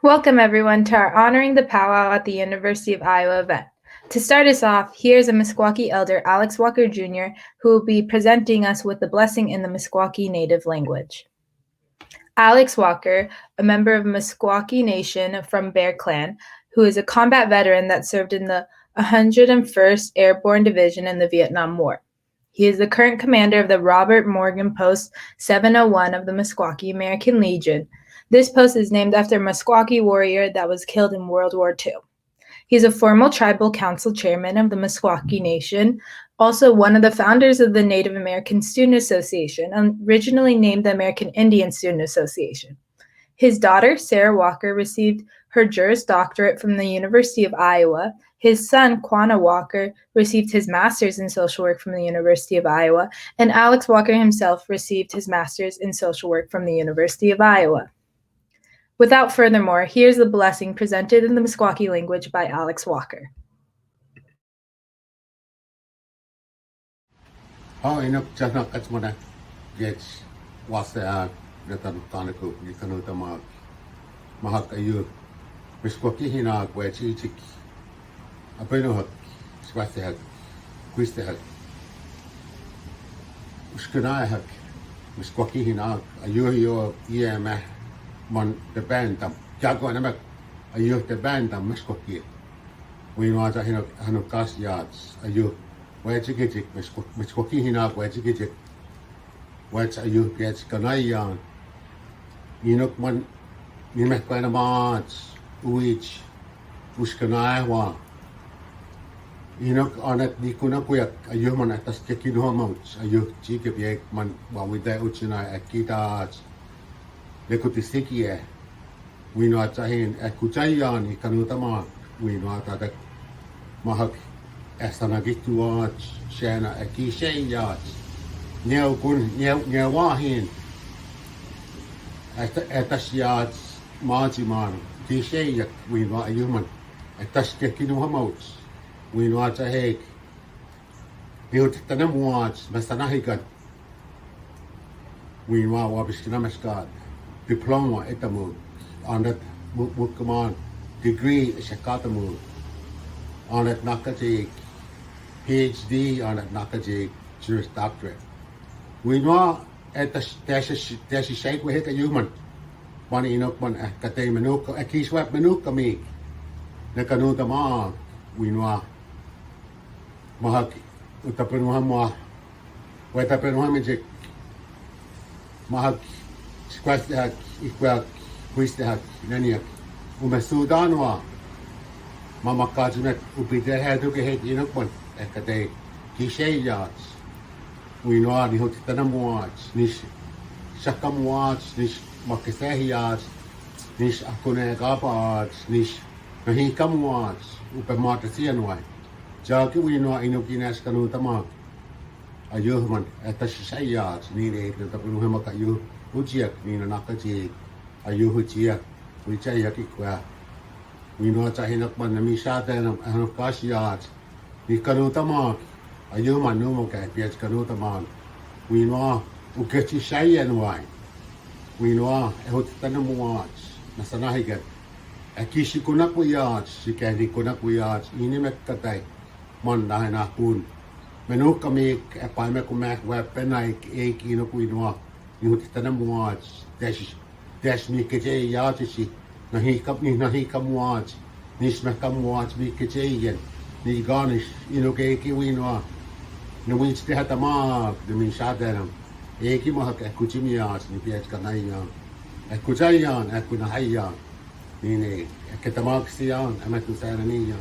Welcome everyone to our Honoring the Powwow at the University of Iowa event. To start us off, here's a Meskwaki elder, Alex Walker Jr., who will be presenting us with the blessing in the Meskwaki native language. Alex Walker, a member of Meskwaki Nation from Bear Clan, who is a combat veteran that served in the 101st Airborne Division in the Vietnam War. He is the current commander of the Robert Morgan Post 701 of the Meskwaki American Legion. This post is named after a Meskwaki warrior that was killed in World War II. He's a former tribal council chairman of the Meskwaki Nation, also one of the founders of the Native American Student Association, originally named the American Indian Student Association. His daughter, Sarah Walker, received her Juris Doctorate from the University of Iowa. His son, Quanah Walker, received his master's in social work from the University of Iowa, and Alex Walker himself received his master's in social work from the University of Iowa. Without furthermore, here's the blessing presented in the Meskwaki language by Alex Walker. Inok chana kachmana gech wasa natan tanaku nikanutama mahak ayu Meskwaki hina gwechi chik apeno hak swasta hak kwiste hak uskana hak Meskwaki hina ayu yo yema man de bandam jago namak ayu de bandam Meskwaki we know that hino kas yards ayu Wajigijik, Meskwaki hina, Wajigijik, Waj ayu gets Ganayan, Inuk man, Nimekwena March, Uich, Uskanaiwa, Inuk on it, Nikunakuyak, a human at the sticking hormones, a you chickabie man, while we there Uchina at Kitas, Lekutisikie, we know at Zahin, at Kutayan, Ikanutama, we know that Mahak. Estanagitu Shana Aki Shayat Neo Gun Neo Wahin Etasiat Martiman Kishayak we know a human Etaskinu Hamots we know at a hake Built Tanam Watch Mastanahikat we know Wabiskinamaskad Diploma Etamu on that Mukaman degree Shakatamu on that Nakati PhD on that Nakaji Juris Doctorate. We know at the Dashi Shake we hit a human. One inok one Kate Manuka, a Kiswap Manuka me. Nakanuta Ma, we know Mahak Utapenuhamwa, Wetapenuhamajik Mahak Squastahak, Equal Quistahak, Naniak, Umasudanwa. Mama Kajimet Upiter had to get inokman at the day. Kishay yards. We know the Hotanam watch, Nish Shakam watch, Nish Makasahi yards, Nish Akune Gabards, Nish Nahikam watch, Upamatasian white. Jaki we know Inokinas Kanutama. A Yuhman at the Shay yards, needed the Tapuhamaka Yu, Ujiak, Nina Nakaji, a Yuhujia, which I yakikwa. We know that Hinakman Namisha and Kashiat, the Kanutamak, a human numokat, yes, Kanutaman. We know Ukechi Shay and wine. We know a Hotanam watch, Nasanahigat, a Kishikunaku yards, she can be Kunaku yards, Inimekatai, Mondahanakun. Menukami, a Palmekumak, where Penaik, Ake, Inokuinoa, Yutanam watch, Dash Mikaje Yartishi. Nahi watch, Nishmakam watch, be Kajayan, Ni garnish, Inokaki winoa, no winch they had the mark, the Mishadaram, Eki Mahak, Akuchimias, Nipiat Kanayan, Akujayan, Akunahayan, Nine, Akatamaxian, Amakusanian,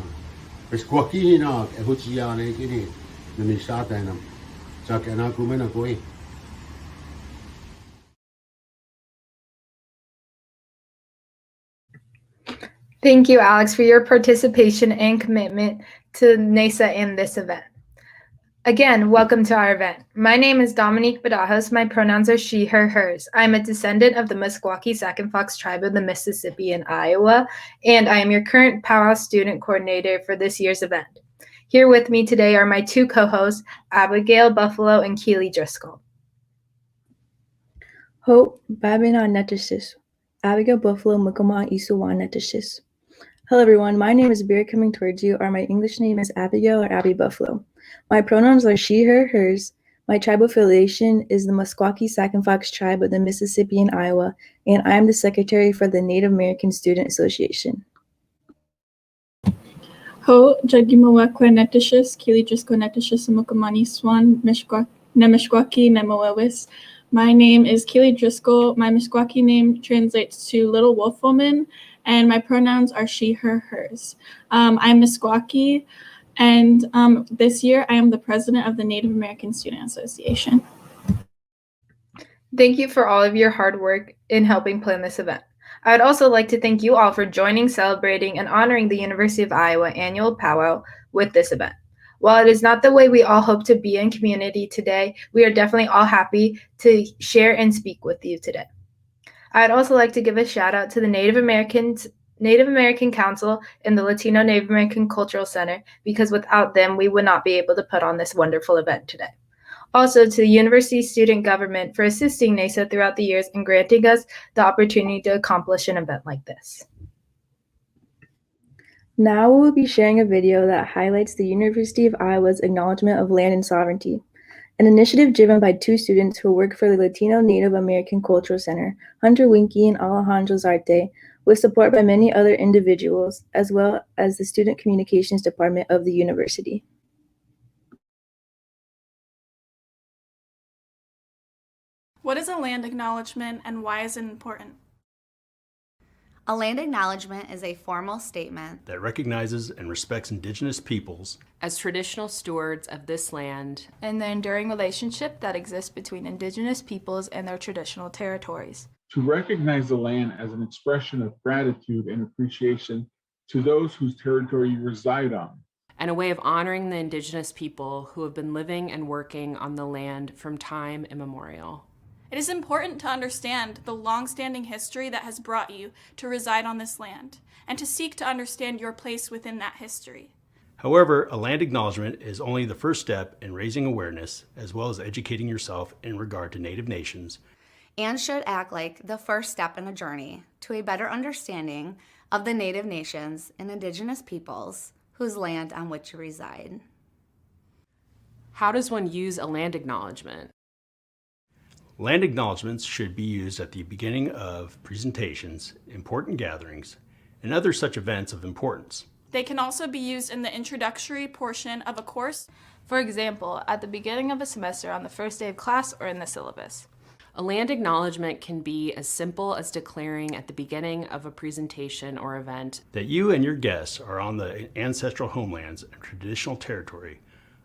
Pesquakina, Ehuchian, Ekini, the Mishadaram, Sakanakumena Goi. Thank you, Alex, for your participation and commitment to NASA and this event. Again, welcome to our event. My name is Dominique Badajos. My pronouns are she, her, hers. I'm a descendant of the Meskwaki Sac and Fox tribe of the Mississippi in Iowa, and I am your current Powwow student coordinator for this year's event. Here with me today are my two co-hosts, Abigail Buffalo and Keely Driscoll. Hope Babin on Netasis. Abigail Buffalo Mukama Isuwan Netishis. Hello everyone, my name is Beer. Coming towards you, or my English name is Abigail or Abby Buffalo. My pronouns are she, her, hers. My tribal affiliation is the Meskwaki Sac and Fox tribe of the Mississippi and Iowa, and I am the secretary for the Native American Student Association. Ho Jagimawakwe Netishis, Kili Drisco Netishis, Mukamani Swan, Nemeshkwaki Nemawewis. My name is Keely Driscoll. My Meskwaki name translates to Little Wolf Woman, and my pronouns are she, her, hers. I'm Meskwaki, and this year I am the president of the Native American Student Association. Thank you for all of your hard work in helping plan this event. I would also like to thank you all for joining, celebrating, and honoring the University of Iowa annual powwow with this event. While it is not the way we all hope to be in community today, we are definitely all happy to share and speak with you today. I'd also like to give a shout out to the Native American Council and the Latino Native American Cultural Center, because without them, we would not be able to put on this wonderful event today. Also to the university student government for assisting NASA throughout the years and granting us the opportunity to accomplish an event like this. Now we will be sharing a video that highlights the University of Iowa's Acknowledgement of Land and Sovereignty, an initiative driven by two students who work for the Latino Native American Cultural Center, Hunter Winky and Alejandro Zarte, with support by many other individuals, as well as the Student Communications Department of the university. What is a land acknowledgement and why is it important? A land acknowledgement is a formal statement that recognizes and respects Indigenous peoples as traditional stewards of this land and the enduring relationship that exists between Indigenous peoples and their traditional territories. To recognize the land as an expression of gratitude and appreciation to those whose territory you reside on. and a way of honoring the Indigenous people who have been living and working on the land from time immemorial. It is important to understand the long-standing history that has brought you to reside on this land, and to seek to understand your place within that history. However, a land acknowledgement is only the first step in raising awareness, as well as educating yourself in regard to Native nations, and should act like the first step in a journey to a better understanding of the Native nations and Indigenous peoples whose land on which you reside. How does one use a land acknowledgement? Land acknowledgements should be used at the beginning of presentations, important gatherings, and other such events of importance. They can also be used in the introductory portion of a course. For example, at the beginning of a semester on the first day of class or in the syllabus. A land acknowledgement can be as simple as declaring at the beginning of a presentation or event that you and your guests are on the ancestral homelands and traditional territory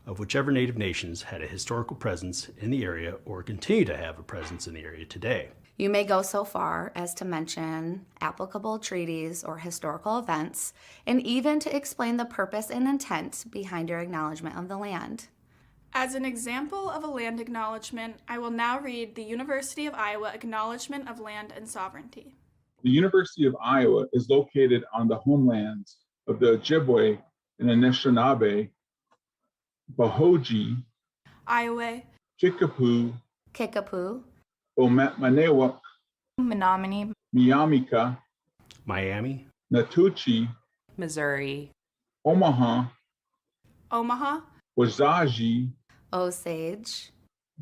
of whichever Native nations had a historical presence in the area or continue to have a presence in the area today. You may go so far as to mention applicable treaties or historical events, and even to explain the purpose and intent behind your acknowledgement of the land. As an example of a land acknowledgement, I will now read the University of Iowa Acknowledgement of Land and Sovereignty. The University of Iowa is located on the homelands of the Ojibwe and Anishinaabe, Bahoji, Iowa, Kickapoo, Kickapoo, Omatmanewak, Menominee, Miamika, Miami, Natuchi, Missouri, Omaha, Omaha, Wazaji, Osage,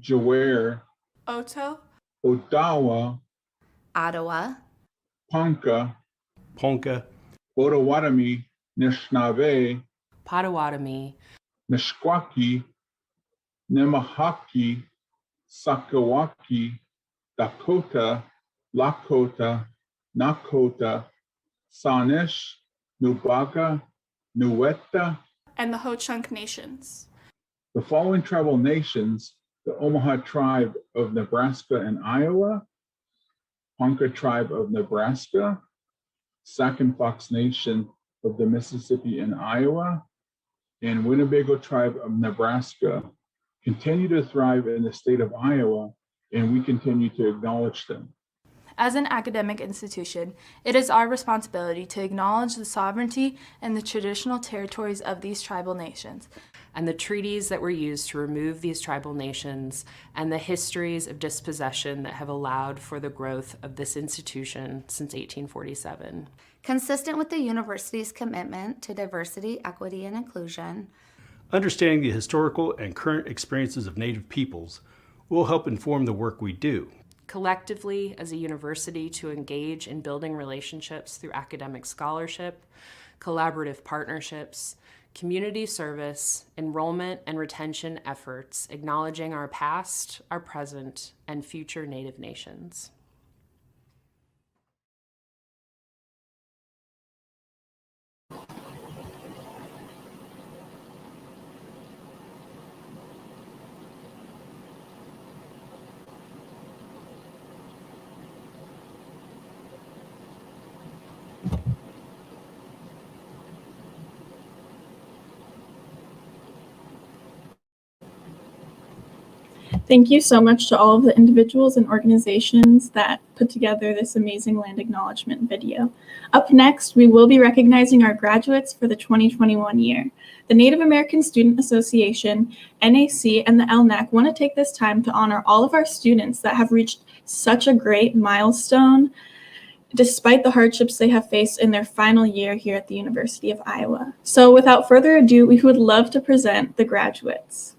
Jaware, Oto, Odawa, Ottawa, Ponca, Ponca, Potawatomi, Nishnawbe, Potawatomi, Meskwaki, Nemahaki, Sakawaki, Dakota, Lakota, Nakota, Sanish, Nubaga, Nuweta. and the Ho-Chunk Nations. The following tribal nations: the Omaha tribe of Nebraska and Iowa, Ponca tribe of Nebraska, Sac and Fox Nation of the Mississippi and Iowa, and Winnebago tribe of Nebraska, continue to thrive in the state of Iowa, and we continue to acknowledge them. As an academic institution, it is our responsibility to acknowledge the sovereignty and the traditional territories of these tribal nations, and the treaties that were used to remove these tribal nations, and the histories of dispossession that have allowed for the growth of this institution since 1847. Consistent with the university's commitment to diversity, equity, and inclusion, understanding the historical and current experiences of Native peoples will help inform the work we do. Collectively, as a university, to engage in building relationships through academic scholarship, collaborative partnerships, community service, enrollment and retention efforts, acknowledging our past, our present, and future Native nations. Thank you so much to all of the individuals and organizations that put together this amazing land acknowledgement video. Up next, we will be recognizing our graduates for the 2021 year. The Native American Student Association, NAC, and the LNAC want to take this time to honor all of our students that have reached such a great milestone despite the hardships they have faced in their final year here at the University of Iowa. So without further ado, we would love to present the graduates.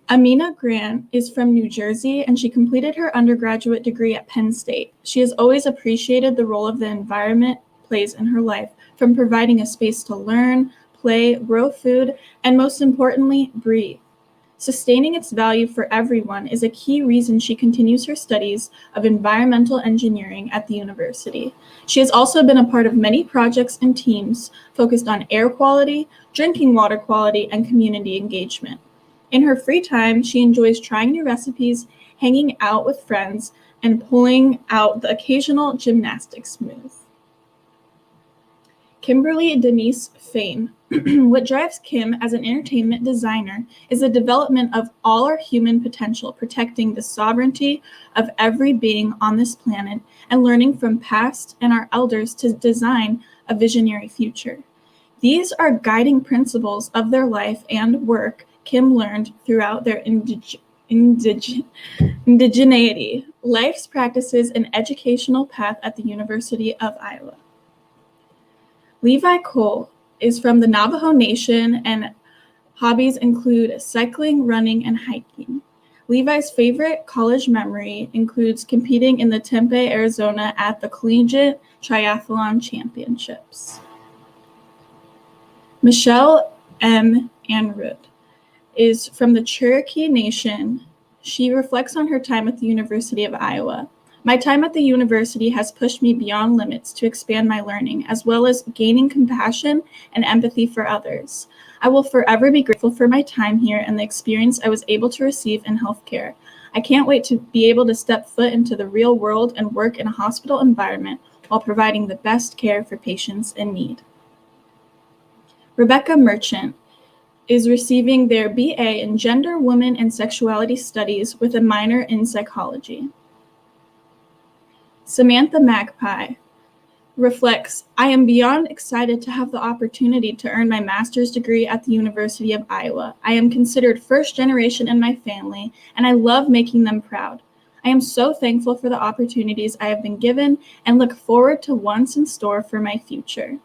Amina Grant is from New Jersey, and she completed her undergraduate degree at Penn State. She has always appreciated the role of the environment plays in her life, from providing a space to learn, play, grow food, and most importantly, breathe. Sustaining its value for everyone is a key reason she continues her studies of environmental engineering at the university. She has also been a part of many projects and teams focused on air quality, drinking water quality, and community engagement. In her free time, she enjoys trying new recipes, hanging out with friends, and pulling out the occasional gymnastics move. Kimberly Denise Fain. What drives Kim as an entertainment designer is the development of all our human potential, protecting the sovereignty of every being on this planet, and learning from past and our elders to design a visionary future. These are guiding principles of their life and work Kim learned throughout their indigeneity, life's practices, and educational path at the University of Iowa. Levi Cole is from the Navajo Nation, and hobbies include cycling, running, and hiking. Levi's favorite college memory includes competing in the Tempe, Arizona at the Collegiate Triathlon Championships. Michelle M. Anrud is from the Cherokee Nation. She reflects on her time at the University of Iowa. My time at the university has pushed me beyond limits to expand my learning, as well as gaining compassion and empathy for others. I will forever be grateful for my time here and the experience I was able to receive in healthcare. I can't wait to be able to step foot into the real world and work in a hospital environment while providing the best care for patients in need. Rebecca Merchant is receiving their BA in Gender, Women, and Sexuality Studies with a minor in Psychology. Samantha Magpie reflects, I am beyond excited to have the opportunity to earn my master's degree at the University of Iowa. I am considered first generation in my family, and I love making them proud. I am so thankful for the opportunities I have been given and look forward to what's in store for my future.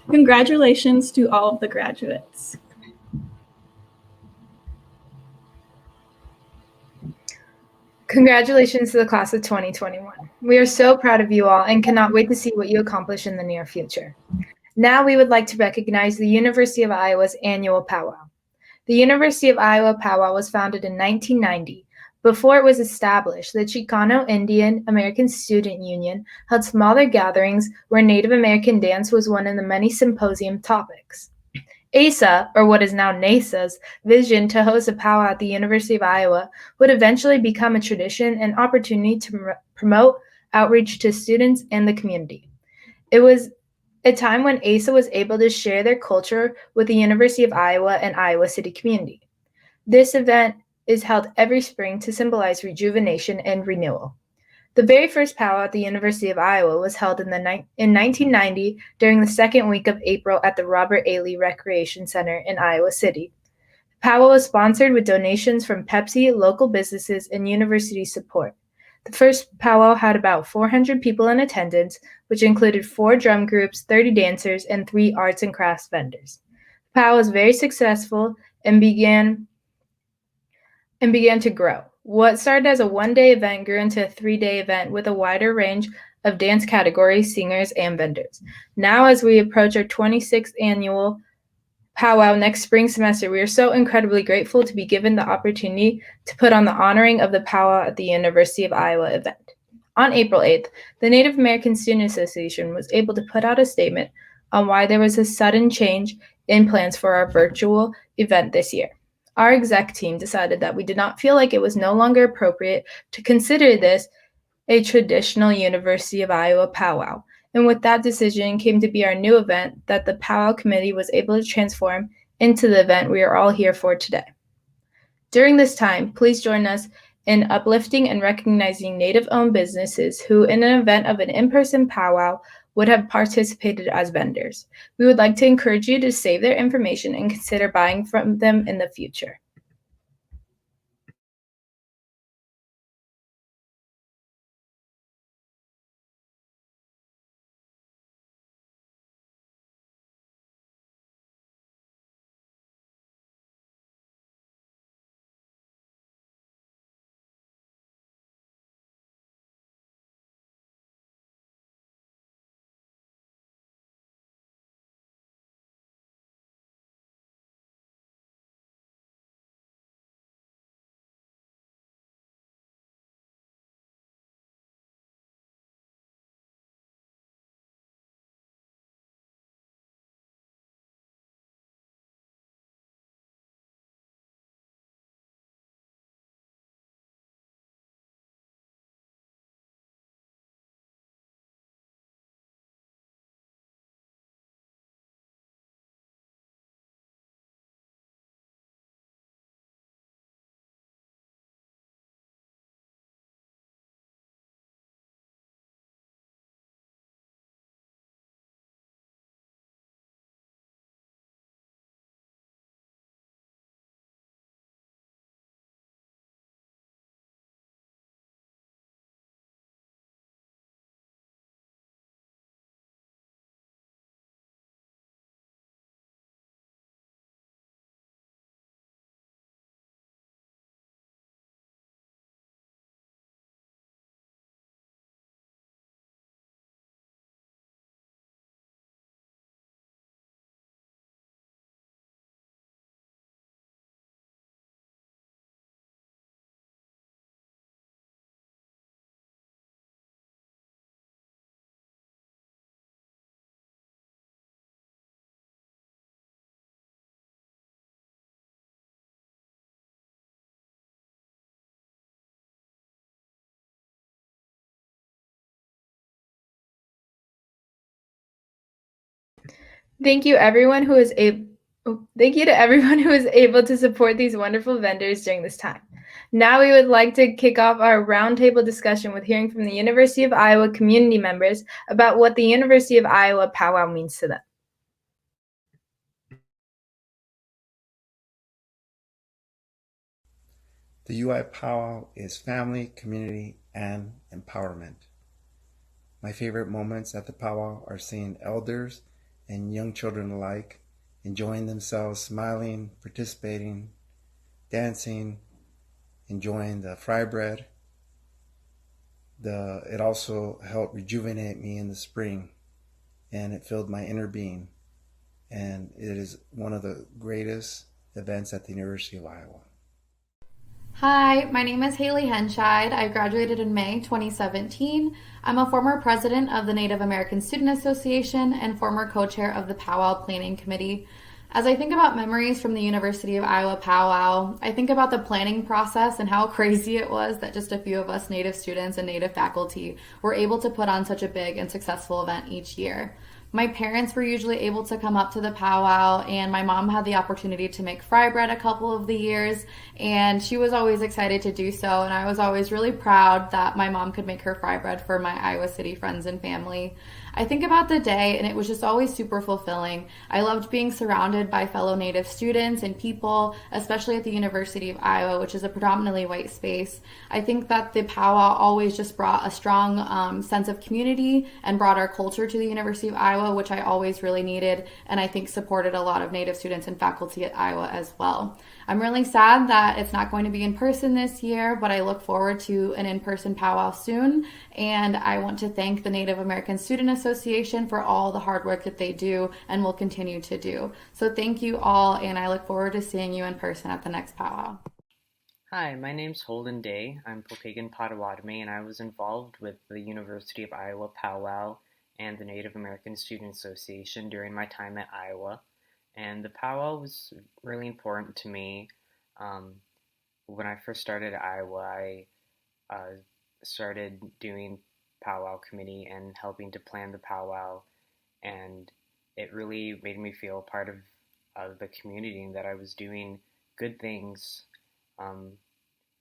Congratulations to all of the graduates. Congratulations to the class of 2021. We are so proud of you all and cannot wait to see what you accomplish in the near future. Now we would like to recognize the University of Iowa's annual powwow. The University of Iowa Powwow was founded in 1990. Before it was established, the Chicano Indian American Student Union held smaller gatherings where Native American dance was one of the many symposium topics. ASA, or what is now NASA's, vision to host a powwow at the University of Iowa would eventually become a tradition and opportunity to promote outreach to students and the community. It was a time when ASA was able to share their culture with the University of Iowa and Iowa City community. This event is held every spring to symbolize rejuvenation and renewal. The very first powwow at the University of Iowa was held in 1990 during the second week of April at the Robert A. Lee Recreation Center in Iowa City. Powwow was sponsored with donations from Pepsi, local businesses, and university support. The first powwow had about 400 people in attendance, which included 4 drum groups, 30 dancers, and 3 arts and crafts vendors. The powwow was very successful and began to grow. What started as a one-day event grew into a 3-day event with a wider range of dance categories, singers, and vendors. Now, as we approach our 26th annual powwow next spring semester, we are so incredibly grateful to be given the opportunity to put on the honoring of the powwow at the University of Iowa event. On April 8th, the Native American Student Association was able to put out a statement on why there was a sudden change in plans for our virtual event this year. Our exec team decided that we did not feel like it was no longer appropriate to consider this a traditional University of Iowa powwow. And with that decision came to be our new event that the Powwow Committee was able to transform into the event we are all here for today. During this time, please join us in uplifting and recognizing Native-owned businesses who, in an event of an in-person powwow, would have participated as vendors. We would like to encourage you to save their information and consider buying from them in the future. Thank you to everyone who is able to support these wonderful vendors during this time. Now we would like to kick off our roundtable discussion with hearing from the University of Iowa community members about what the University of Iowa powwow means to them. The UI powwow is family, community, and empowerment. My favorite moments at the powwow are seeing elders and young children alike enjoying themselves, smiling, participating, dancing, enjoying the fry bread. It also helped rejuvenate me in the spring, and it filled my inner being. And it is one of the greatest events at the University of Iowa. Hi, my name is Haley Henscheid. I graduated in May 2017. I'm a former president of the Native American Student Association and former co-chair of the Powwow Planning Committee. As I think about memories from the University of Iowa powwow, I think about the planning process and how crazy it was that just a few of us Native students and Native faculty were able to put on such a big and successful event each year. My parents were usually able to come up to the powwow, and my mom had the opportunity to make fry bread a couple of the years, and she was always excited to do so, and I was always really proud that my mom could make her fry bread for my Iowa City friends and family. I think about the day, and it was just always super fulfilling. I loved being surrounded by fellow Native students and people, especially at the University of Iowa, which is a predominantly white space. I think that the powwow always just brought a strong sense of community and brought our culture to the University of Iowa, which I always really needed, and I think supported a lot of Native students and faculty at Iowa as well. I'm really sad that it's not going to be in person this year, but I look forward to an in-person powwow soon, and I want to thank the Native American Student Association for all the hard work that they do and will continue to do. So thank you all, and I look forward to seeing you in person at the next powwow. Hi, my name's Holden Day. I'm Pokagon Potawatomi, and I was involved with the University of Iowa Powwow and the Native American Student Association during my time at Iowa. And the powwow was really important to me. When I first started at Iowa, I started doing powwow committee and helping to plan the powwow, and it really made me feel part of the community and that I was doing good things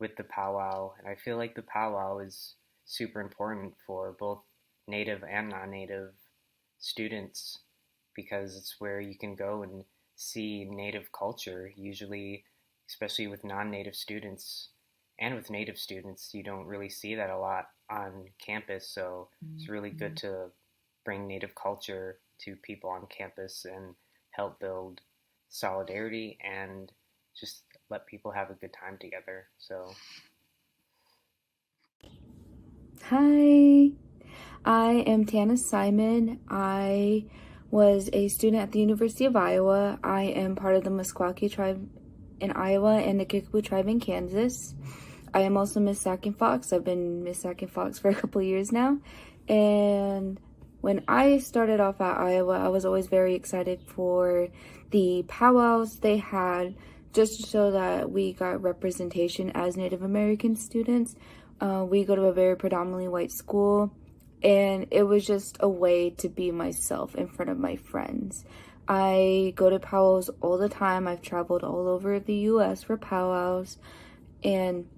with the powwow. And I feel like the powwow is super important for both Native and non-Native students, because it's where you can go and see Native culture. Usually, especially with non-Native students and with Native students, you don't really see that a lot on campus. So it's really good to bring Native culture to people on campus and help build solidarity and just let people have a good time together. So hi, I am Tana Simon. I was a student at the University of Iowa. I am part of the Meskwaki tribe in Iowa and the Kickapoo tribe in Kansas. I am also Miss Sac and Fox. I've been Miss Sac and Fox for a couple of years now. And when I started off at Iowa, I was always very excited for the powwows they had, just to show that we got representation as Native American students. We go to a very predominantly white school, and it was just a way to be myself in front of my friends. I go to powwows all the time. I've traveled all over the US for powwows, and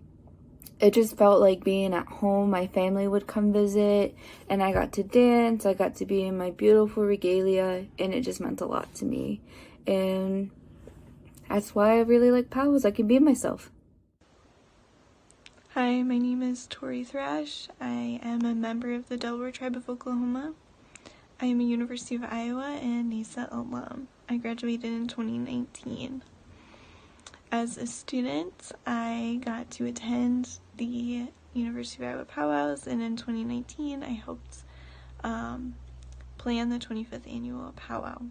it just felt like being at home. My family would come visit, and I got to dance. I got to be in my beautiful regalia, and it just meant a lot to me. And that's why I really like powwows. I can be myself. Hi, my name is Tori Thrash. I am a member of the Delaware Tribe of Oklahoma. I am a University of Iowa and NASA alum. I graduated in 2019. As a student, I got to attend the University of Iowa powwows, and in 2019 I helped plan the 25th annual powwow.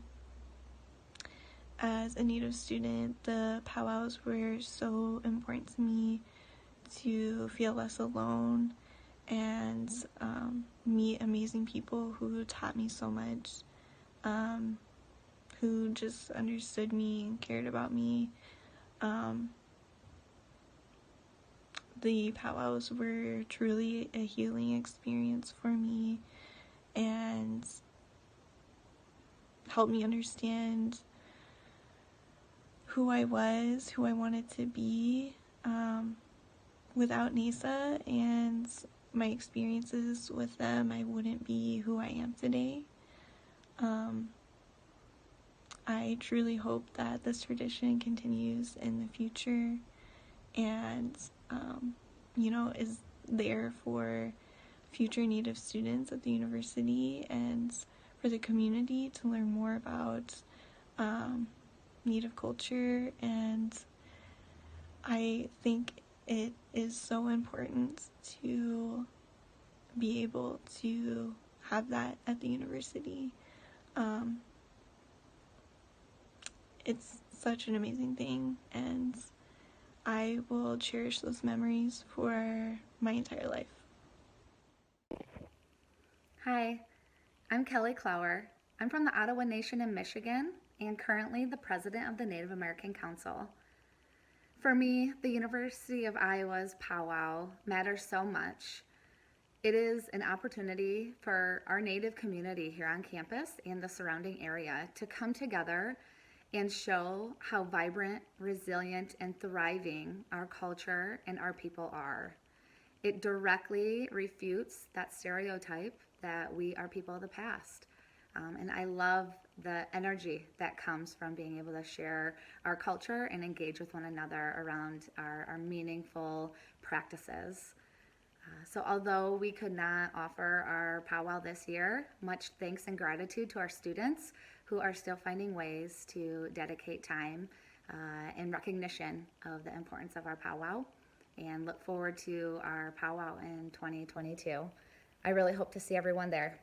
As a Native student, the powwows were so important to me to feel less alone and meet amazing people who taught me so much, who just understood me and cared about me. The powwows were truly a healing experience for me and helped me understand who I was, who I wanted to be. Without NASA and my experiences with them, I wouldn't be who I am today. I truly hope that this tradition continues in the future and, is there for future Native students at the university and for the community to learn more about Native culture. And I think it is so important to be able to have that at the university. It's such an amazing thing, and I will cherish those memories for my entire life. Hi, I'm Kelly Clower. I'm from the Ottawa Nation in Michigan and currently the president of the Native American Council. For me, the University of Iowa's powwow matters so much. It is an opportunity for our Native community here on campus and the surrounding area to come together and show how vibrant, resilient, and thriving our culture and our people are. It directly refutes that stereotype that we are people of the past. And I love the energy that comes from being able to share our culture and engage with one another around our meaningful practices. So although we could not offer our powwow this year, much thanks and gratitude to our students who are still finding ways to dedicate time in recognition of the importance of our powwow, and look forward to our powwow in 2022. I really hope to see everyone there.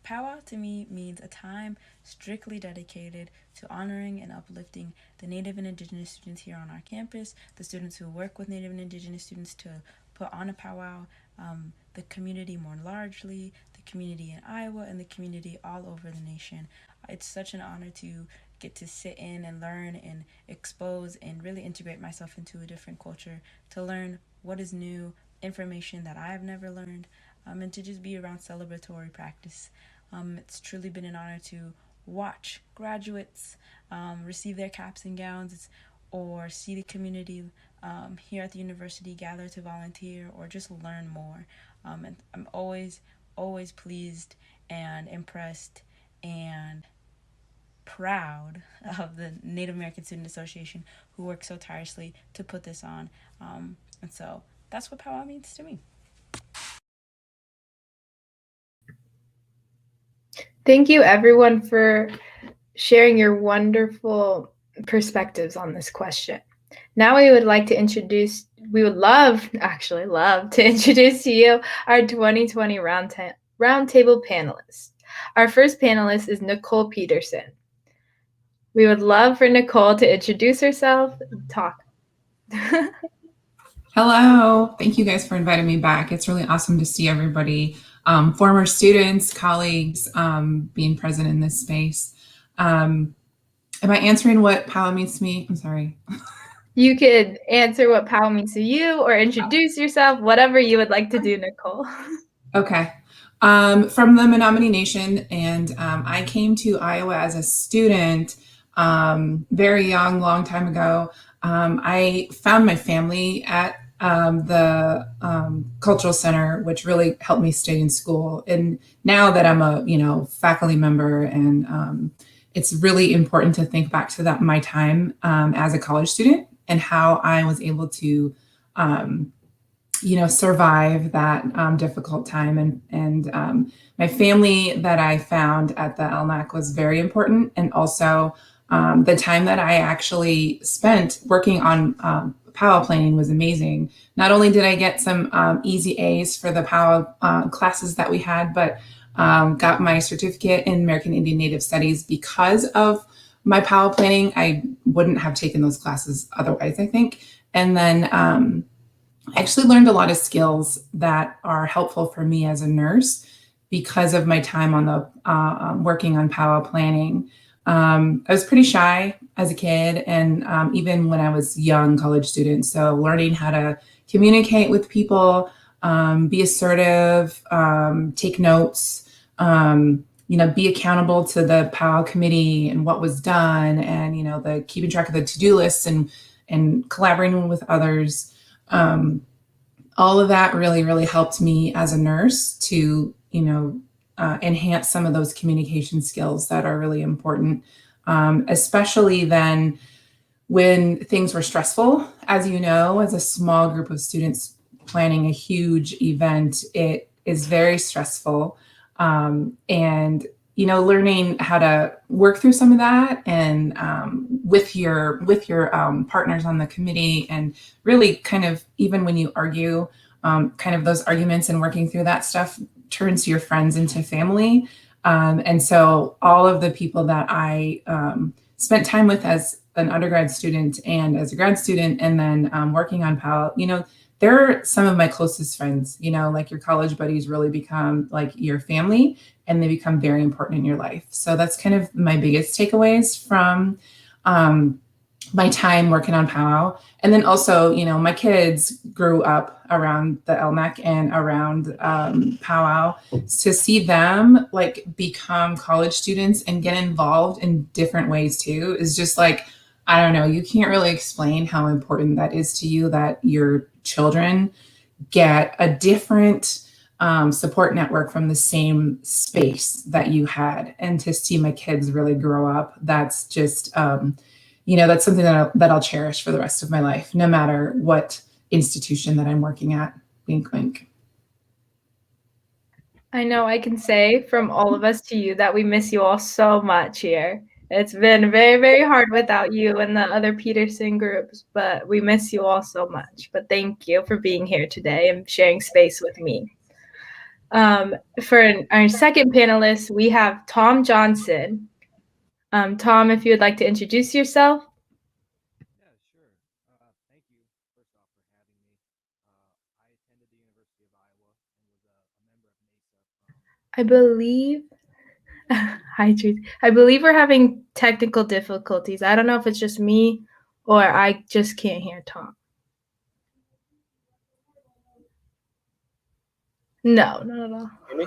Powwow to me means a time strictly dedicated to honoring and uplifting the Native and Indigenous students here on our campus, the students who work with Native and Indigenous students to put on a powwow, the community more largely, the community in Iowa, and the community all over the nation. It's such an honor to get to sit in and learn and expose and really integrate myself into a different culture, to learn what is new, information that I've never learned, and to just be around celebratory practice. It's truly been an honor to watch graduates receive their caps and gowns, or see the community here at the university gather to volunteer or just learn more. And I'm always pleased and impressed and proud of the Native American Student Association, who worked so tirelessly to put this on. And so that's what powwow means to me. Thank you, everyone, for sharing your wonderful perspectives on this question. Now we would love to introduce to you our 2020 Roundtable panelists. Our first panelist is Nicole Peterson. We would love for Nicole to introduce herself and talk. Hello, thank you guys for inviting me back. It's really awesome to see everybody, former students, colleagues, being present in this space. Am I answering what powwow means to me? I'm sorry. You could answer what powwow means to you or introduce yourself, whatever you would like to do, Nicole. Okay. From the Menominee Nation, and I came to Iowa as a student very young, long time ago. I found my family at the Cultural Center, which really helped me stay in school. And now that I'm a faculty member, and it's really important to think back to that my time as a college student and how I was able to survive that difficult time. And my family that I found at the LMAC was very important. And also the time that I actually spent working on powwow planning was amazing. Not only did I get some easy A's for the powwow classes that we had, but got my certificate in American Indian Native Studies because of my powwow planning. I wouldn't have taken those classes otherwise, I think. And then I actually learned a lot of skills that are helpful for me as a nurse because of my time on the working on powwow planning. I was pretty shy as a kid, and even when I was young college student. So learning how to communicate with people, be assertive, take notes, be accountable to the powwow committee and what was done, and the keeping track of the to-do lists and collaborating with others. All of that really helped me as a nurse to enhance some of those communication skills that are really important, especially then when things were stressful. As as a small group of students planning a huge event, it is very stressful. And learning how to work through some of that, and with your partners on the committee, and really kind of, even when you argue, kind of those arguments and working through that stuff turns your friends into family. And so all of the people that I spent time with as an undergrad student and as a grad student, and then working on powwow, they're some of my closest friends. Like your college buddies really become like your family, and they become very important in your life. So that's kind of my biggest takeaways from my time working on Powwow. And then also, you know, my kids grew up around the LMAC and around Powwow. To see them like become college students and get involved in different ways too is just like, I don't know, you can't really explain how important that is to you, that your children get a different support network from the same space that you had. And to see my kids really grow up, that's just, you know, that's something that I'll cherish for the rest of my life, no matter what institution that I'm working at. Wink, wink. I know I can say from all of us to you that we miss you all so much here. It's been very, very hard without you and the other Peterson groups, but we miss you all so much. But thank you for being here today and sharing space with me. For our second panelist, we have Tom Johnson. Tom, if you would like to introduce yourself. Yeah, sure. Thank you, first off, for having me. I attended the University of Iowa and was a member of NASA. I believe, hi, Tracy. I believe we're having technical difficulties. I don't know if it's just me or I just can't hear Tom. No, not at all. Hear me?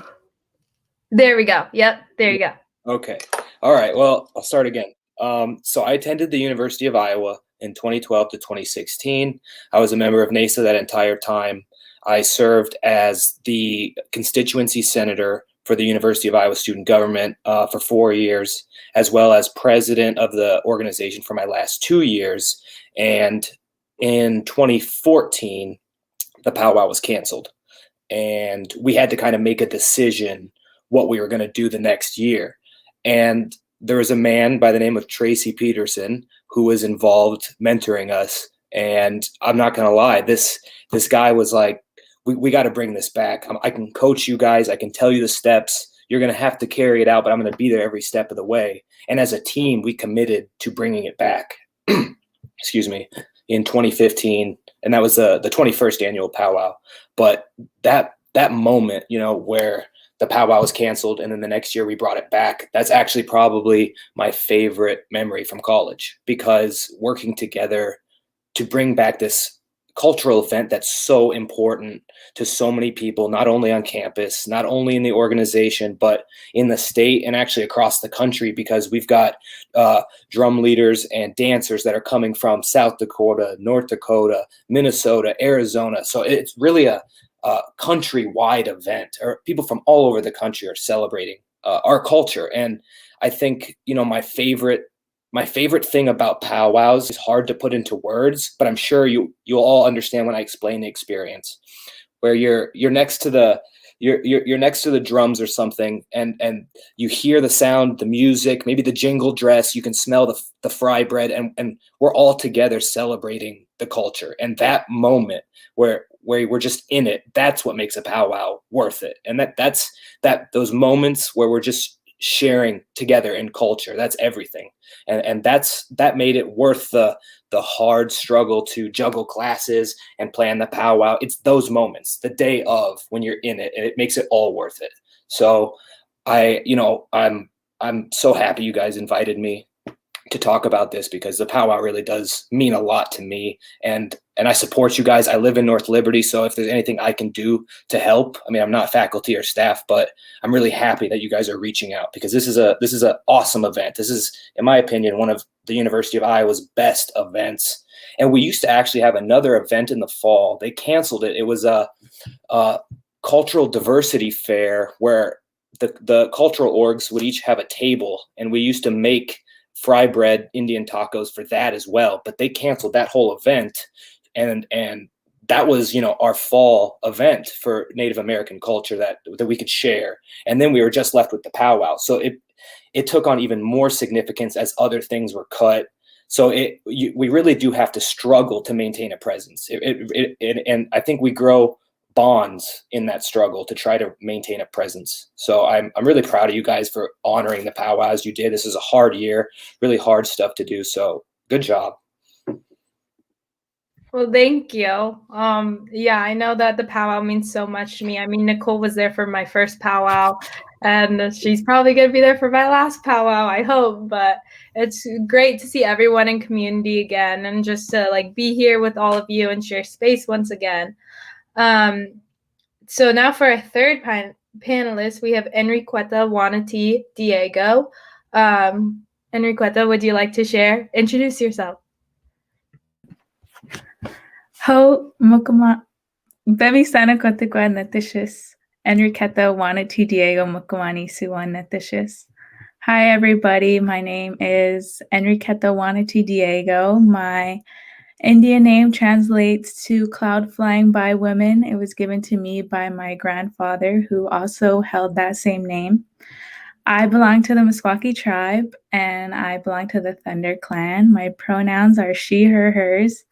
There we go. Yep, there you go. Okay. All right. Well, I'll start again. So I attended the University of Iowa in 2012 to 2016. I was a member of NASA that entire time. I served as the constituency senator for the University of Iowa student government for 4 years, as well as president of the organization for my last 2 years. And in 2014, the powwow was canceled. And we had to kind of make a decision what we were going to do the next year. And there was a man by the name of Tracy Peterson who was involved mentoring us. And I'm not going to lie, this guy was like, we got to bring this back. I can coach you guys. I can tell you the steps. You're going to have to carry it out, but I'm going to be there every step of the way. And as a team, we committed to bringing it back, excuse me, in 2015. And that was the 21st annual powwow. But that moment, you know, where the powwow was canceled and then the next year we brought it back, that's actually probably my favorite memory from college, because working together to bring back this cultural event that's so important to so many people, not only on campus, not only in the organization, but in the state and actually across the country, because we've got drum leaders and dancers that are coming from South Dakota, North Dakota, Minnesota, Arizona. So it's really a countrywide event, or people from all over the country are celebrating our culture. And I think, you know, my favorite thing about powwows is hard to put into words, but I'm sure you'll all understand when I explain the experience, where you're next to the you're next to the drums or something, and you hear the sound, the music, maybe the jingle dress, you can smell the fry bread, and we're all together celebrating the culture. And that moment where we're just in it, that's what makes a powwow worth it. And that's those moments where we're just sharing together in culture, that's everything. And that made it worth the hard struggle to juggle classes and plan the powwow. It's those moments, the day of, when you're in it, and it makes it all worth it. So I'm so happy you guys invited me to talk about this, because the powwow really does mean a lot to me, and I support you guys. I live in North Liberty, so if there's anything I can do to help, I mean, I'm not faculty or staff, but I'm really happy that you guys are reaching out, because this is an awesome event. This is, in my opinion, one of the University of Iowa's best events. And we used to actually have another event in the fall. They canceled it. It was a cultural diversity fair where the cultural orgs would each have a table, and we used to make fry bread Indian tacos for that as well. But they canceled that whole event, and that was, you know, our fall event for Native American culture that we could share. And then we were just left with the powwow. So it took on even more significance as other things were cut. So we really do have to struggle to maintain a presence. And I think we grow bonds in that struggle to try to maintain a presence. So I'm really proud of you guys for honoring the powwows you did. This is a hard year, really hard stuff to do. So good job. Well, thank you. Yeah, I know that the powwow means so much to me. I mean, Nicole was there for my first powwow, And she's probably going to be there for my last powwow, I hope. But it's great to see everyone in community again and just to like be here with all of you and share space once again. So now for our third panelist, we have Enriqueta Wanati Diego. Enriqueta, would you like to share? Introduce yourself. Ho mukama Bebi sana kotekwa netishis. Enriqueta Wanati Diego Mukamani Suwan netishis. Hi everybody, my name is Enriqueta Wanati Diego. My Indian name translates to cloud flying by women. It was given to me by my grandfather, who also held that same name. I belong to the Meskwaki tribe, and I belong to the Thunder clan. My pronouns are she, her, hers.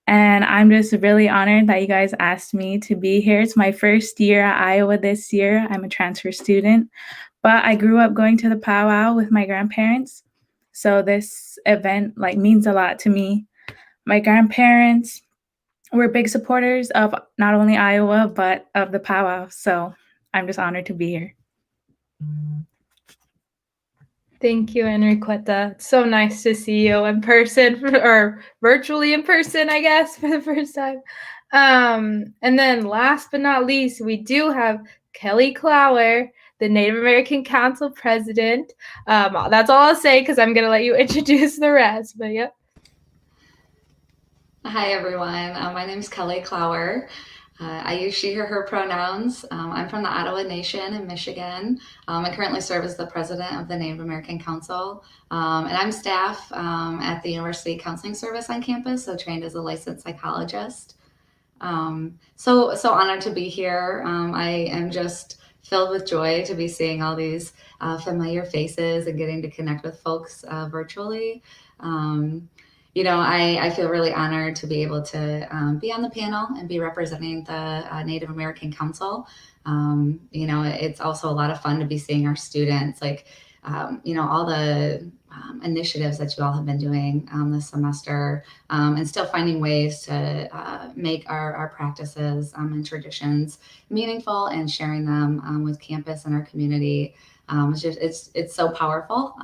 And I'm just really honored that you guys asked me to be here. It's my first year at Iowa this year. I'm a transfer student, but I grew up going to the powwow with my grandparents. So this event means a lot to me. My grandparents were big supporters of not only Iowa, but of the powwow. So I'm just honored to be here. Thank you, Enriqueta. It's so nice to see you in person or virtually in person, I guess, for the first time. And then last but not least, we do have Kelly Clower, the Native American Council president. That's all I'll say because I'm going to let you introduce the rest. But yep. Hi, everyone. My name is Kelly Clower. I use she, her pronouns. I'm from the Ottawa Nation in Michigan. I currently serve as the president of the Native American Council. And I'm staff at the University Counseling Service on campus, so trained as a licensed psychologist. So honored to be here. I am just filled with joy to be seeing all these familiar faces and getting to connect with folks virtually. I feel really honored to be able to be on the panel and be representing the Native American Council. It's also a lot of fun to be seeing our students, all the initiatives that you all have been doing this semester, and still finding ways to make our practices and traditions meaningful and sharing them with campus and our community. It's so powerful.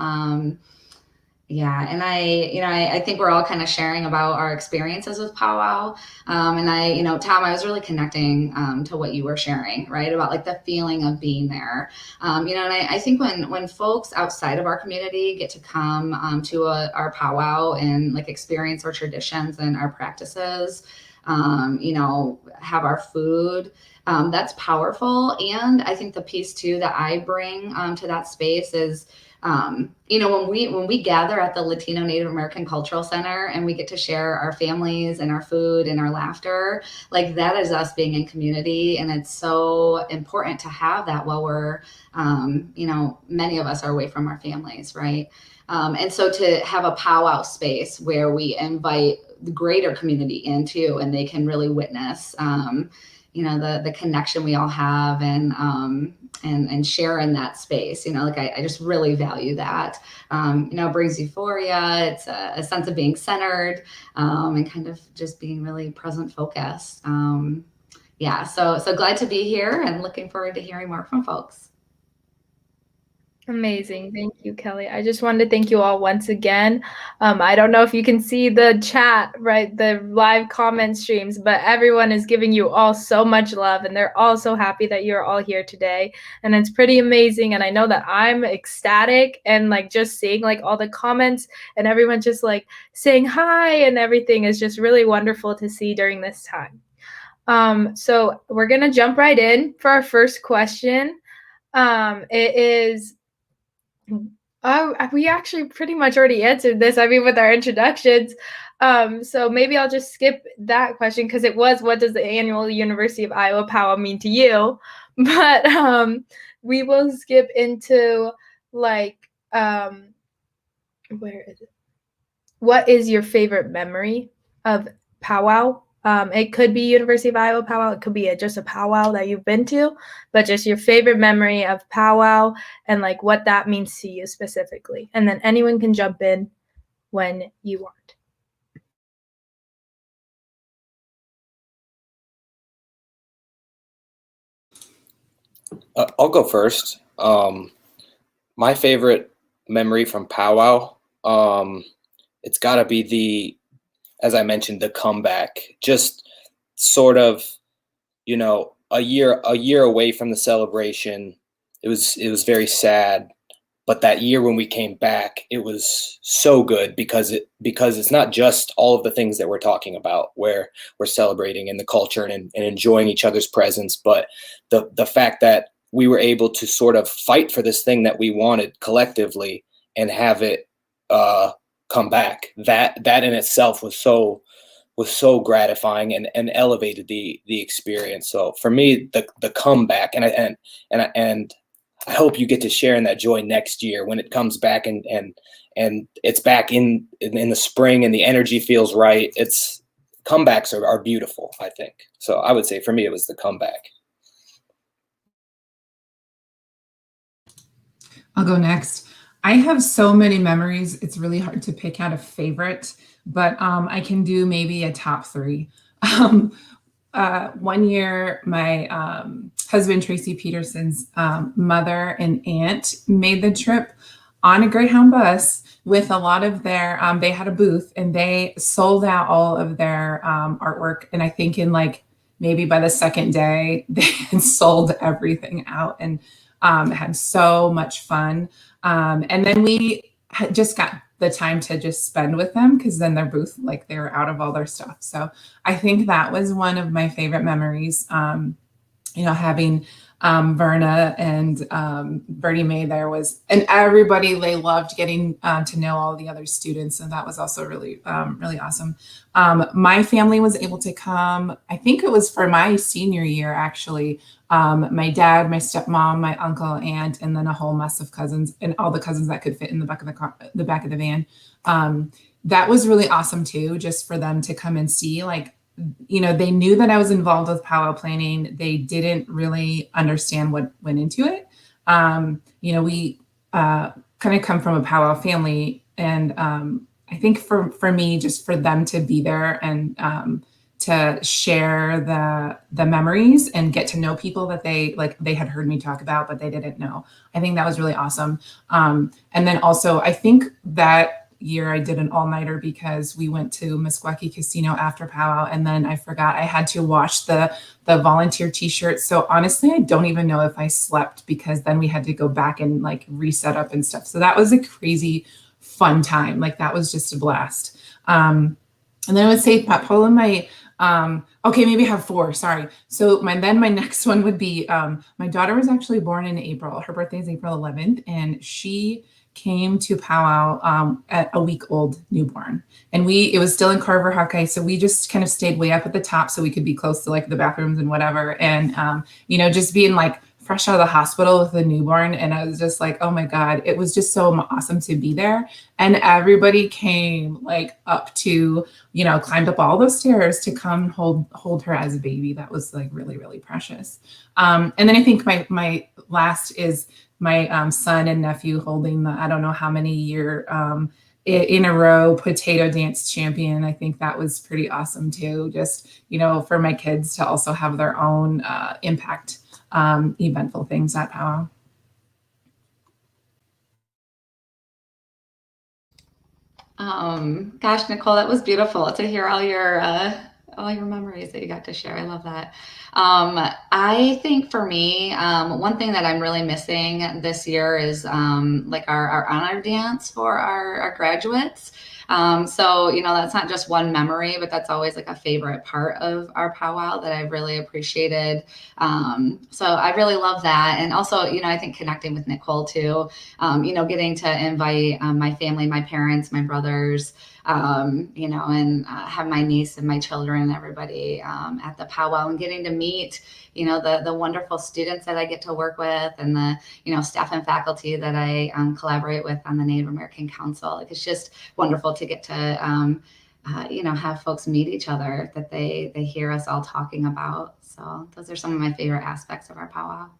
And I think we're all kind of sharing about our experiences with powwow. Tom, I was really connecting to what you were sharing, right? About the feeling of being there. And I think when folks outside of our community get to come to our powwow and experience our traditions and our practices, have our food, that's powerful. And I think the piece too that I bring to that space is, when we gather at the Latino Native American Cultural Center and we get to share our families and our food and our laughter, that is us being in community. And it's so important to have that while we're, many of us are away from our families, right? And so to have a powwow space where we invite the greater community into, and they can really witness, the connection we all have and share in that space. I just really value that. It brings euphoria. It's a sense of being centered and kind of just being really present focused. So glad to be here and looking forward to hearing more from folks. Amazing. Thank you, Kelly. I just wanted to thank you all once again. I don't know if you can see the chat, right, the live comment streams, but everyone is giving you all so much love, and they're all so happy that you're all here today. And it's pretty amazing. And I know that I'm ecstatic and just seeing all the comments and everyone just saying hi and everything is just really wonderful to see during this time. So we're going to jump right in for our first question. It is, we actually pretty much already answered this, with our introductions. So maybe I'll just skip that question because it was, what does the annual University of Iowa powwow mean to you? But we will skip into where is it? What is your favorite memory of powwow? It could be University of Iowa powwow. It could be just a powwow that you've been to, but just your favorite memory of powwow and what that means to you specifically. And then anyone can jump in when you want. I'll go first. My favorite memory from Powwow, it's got to be as I mentioned, the comeback. Just sort of, a year away from the celebration. It was very sad, but that year when we came back, it was so good because it's not just all of the things that we're talking about, where we're celebrating in the culture and enjoying each other's presence, but the fact that we were able to sort of fight for this thing that we wanted collectively and have it come back. That in itself was so gratifying and elevated the experience. So for me, the comeback, and I hope you get to share in that joy next year when it comes back and it's back in the spring and the energy feels right. Comebacks are beautiful, I think. So I would say for me, it was the comeback. I'll go next. I have so many memories. It's really hard to pick out a favorite, but I can do maybe a top three. One year, my husband, Tracy Peterson's mother and aunt made the trip on a Greyhound bus with a lot of their, they had a booth and they sold out all of their artwork. And I think in maybe by the second day, they had sold everything out and had so much fun. And then we had just got the time to just spend with them because then their booth, they were out of all their stuff. So I think that was one of my favorite memories. Having Verna and Bertie Mae there and everybody, they loved getting to know all the other students. And that was also really, really awesome. My family was able to come, I think it was for my senior year, actually. My dad, my stepmom, my uncle, aunt, and then a whole mess of cousins and all the cousins that could fit in the back of the back of the van. That was really awesome too, just for them to come and see, they knew that I was involved with powwow planning. They didn't really understand what went into it. We kind of come from a powwow family, and I think for me, just for them to be there and to share the memories and get to know people that they had heard me talk about, but they didn't know. I think that was really awesome. And then also, I think that year I did an all-nighter because we went to Meskwaki Casino after powwow, and then I forgot I had to wash the volunteer t-shirts. So honestly, I don't even know if I slept because then we had to go back and reset up and stuff. So that was a crazy fun time. That was just a blast. And then I would say probably my okay, maybe I have four, sorry. So my next one would be, my daughter was actually born in April. Her birthday is April 11th, and she came to powwow at a week-old newborn. And it was still in Carver, Hawkeye, so we just kind of stayed way up at the top so we could be close to the bathrooms and whatever. And, just being fresh out of the hospital with a newborn. And I was just oh my God, it was just so awesome to be there. And everybody came up to, climbed up all those stairs to come hold her as a baby. That was really, really precious. And then I think my last is my son and nephew holding the, I don't know how many year in a row potato dance champion. I think that was pretty awesome too. Just, for my kids to also have their own impact eventful things at powwow. Gosh, Nicole, that was beautiful to hear all your memories that you got to share. I love that. I think for me, one thing that I'm really missing this year is our honor dance for our graduates. So, that's not just one memory, but that's always a favorite part of our powwow that I've really appreciated. So I really love that. And also, I think connecting with Nicole too, getting to invite my family, my parents, my brothers, and have my niece and my children and everybody at the powwow, and getting to meet, the wonderful students that I get to work with, and the, staff and faculty that I collaborate with on the Native American Council. It's just wonderful to get to, have folks meet each other that they hear us all talking about. So those are some of my favorite aspects of our powwow.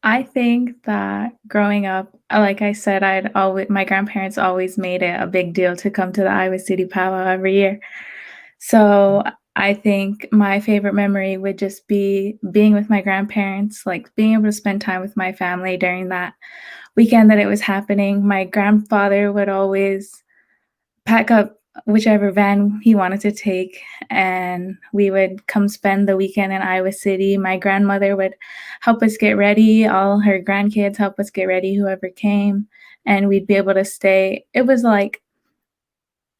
I think that growing up, like I said, my grandparents always made it a big deal to come to the Iowa City Powwow every year. So I think my favorite memory would just be being with my grandparents, like being able to spend time with my family during that weekend that it was happening. My grandfather would always pack up whichever van he wanted to take, and we would come spend the weekend in Iowa City. My grandmother would help us get ready, all her grandkids help us get ready, whoever came, and we'd be able to stay. It was like,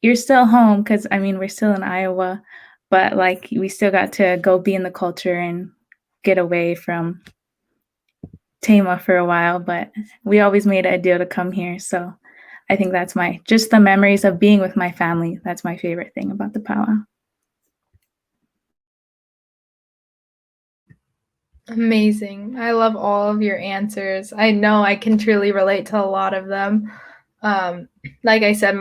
you're still home because, I mean, we're still in Iowa, but like we still got to go be in the culture and get away from Tama for a while, but we always made it a deal to come here. So I think that's just the memories of being with my family. That's my favorite thing about the powwow. Amazing. I love all of your answers. I know I can truly relate to a lot of them. Like I said,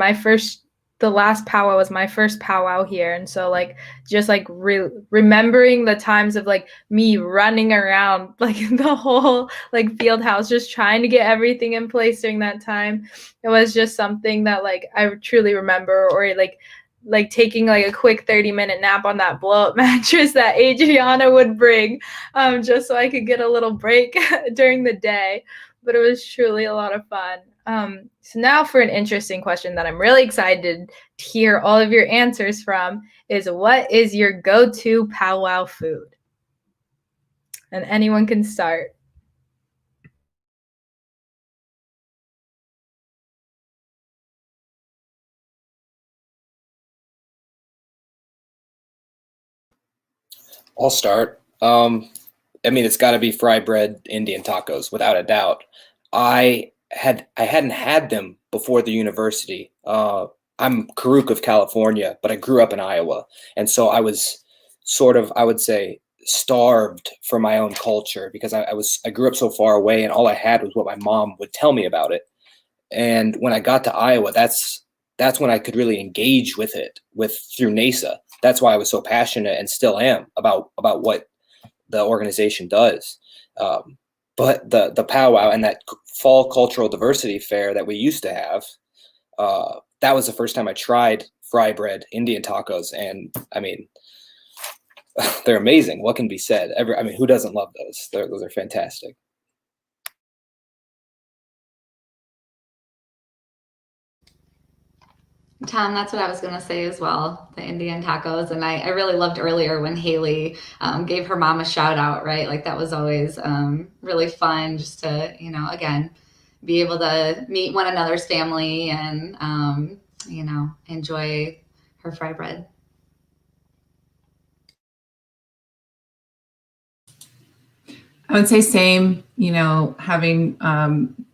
the last powwow was my first powwow here, and so like just like remembering the times of like me running around like the whole like field house just trying to get everything in place during that time. It was just something that like I truly remember, or like taking like a quick 30-minute nap on that blow-up mattress that Adriana would bring, just so I could get a little break during the day. But it was truly a lot of fun. So now for an interesting question that I'm really excited to hear all of your answers from is, what is your go-to powwow food? And anyone can start. I'll start. I mean, it's got to be fry bread Indian tacos, without a doubt. I hadn't had them before the university. I'm Karuk of California, but I grew up in Iowa, and so I was sort of, I would say, starved for my own culture because I grew up so far away, and all I had was what my mom would tell me about it. And when I got to Iowa, that's when I could really engage with it through NASA. That's why I was so passionate and still am about what the organization does. But the powwow and that fall cultural diversity fair that we used to have, that was the first time I tried fry bread Indian tacos, and I mean, they're amazing. What can be said? I mean, who doesn't love those? Those are fantastic. Tom, that's what I was going to say as well, the Indian tacos. And I really loved earlier when Haley gave her mom a shout out, right? Like that was always really fun just to, again, be able to meet one another's family and, enjoy her fry bread. I would say same, having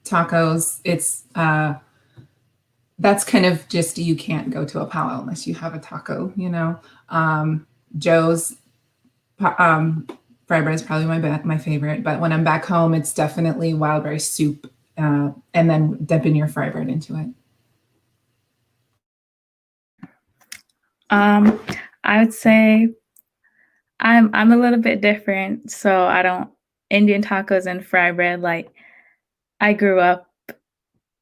tacos, it's that's kind of just, you can't go to a powwow unless you have a taco, Joe's fry bread is probably my favorite, but when I'm back home, it's definitely wild rice soup, and then dipping your fry bread into it. I would say I'm a little bit different, so I don't Indian tacos and fry bread. Like I grew up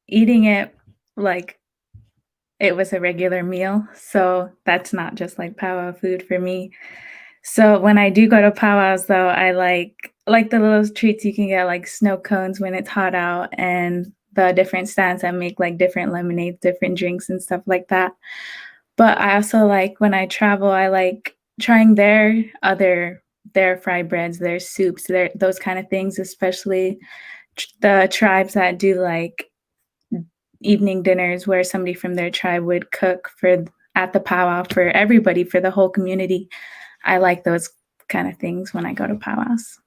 eating it like it was a regular meal, so that's not just like powwow food for me. So when I do go to powwows, though, I like the little treats you can get, like snow cones when it's hot out, and the different stands that make like different lemonades, different drinks, and stuff like that. But I also like, when I travel, I like trying their fry breads, their soups, those kind of things, especially the tribes that do like evening dinners where somebody from their tribe would cook at the powwow for everybody, for the whole community. I like those kind of things when I go to powwows.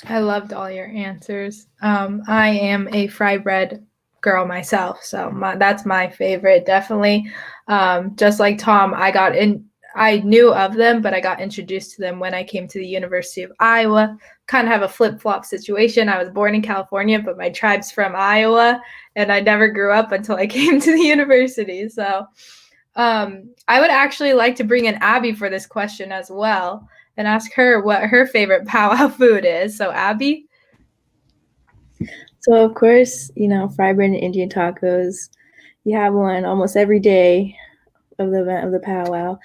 I loved all your answers. I am a fry bread girl myself, so that's my favorite, definitely. Just like Tom, I knew of them, but I got introduced to them when I came to the University of Iowa. Kind of have a flip-flop situation. I was born in California, but my tribe's from Iowa, and I never grew up until I came to the university. So I would actually like to bring in Abby for this question as well and ask her what her favorite powwow food is. So Abby? So of course, fry bread and Indian tacos. You have one almost every day of the event of the powwow.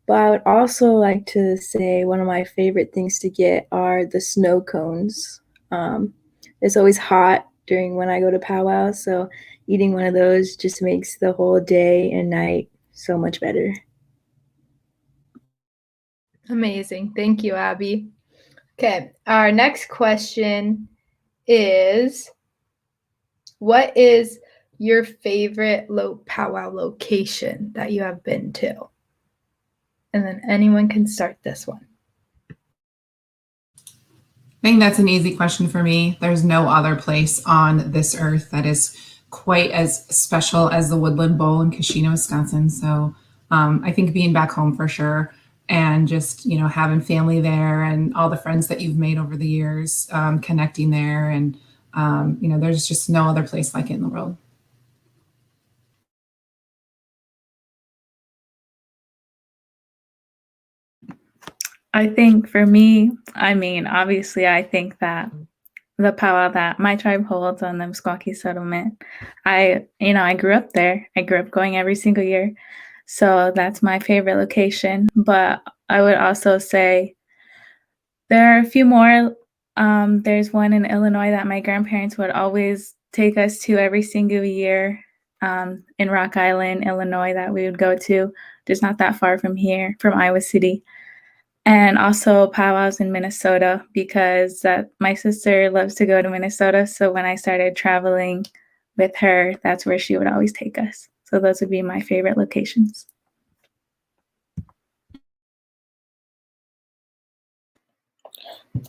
But I would also like to say one of my favorite things to get are the snow cones. It's always hot during when I go to powwow, so eating one of those just makes the whole day and night so much better. Amazing. Thank you, Abby. Okay, our next question is, what is your favorite powwow location that you have been to? And then anyone can start this one. I think that's an easy question for me. There's no other place on this earth that is quite as special as the Woodland Bowl in Keshena, Wisconsin. So I think being back home for sure, and just, you know, having family there and all the friends that you've made over the years, connecting there. And, you know, there's just no other place like it in the world. I think for me, I mean, obviously, I think that the powwow that my tribe holds on the Meskwaki settlement, I grew up there. I grew up going every single year. So that's my favorite location. But I would also say there are a few more. There's one in Illinois that my grandparents would always take us to every single year, in Rock Island, Illinois, that we would go to, just not that far from here, from Iowa City. And also powwows in Minnesota, because my sister loves to go to Minnesota. So when I started traveling with her, that's where she would always take us. So those would be my favorite locations.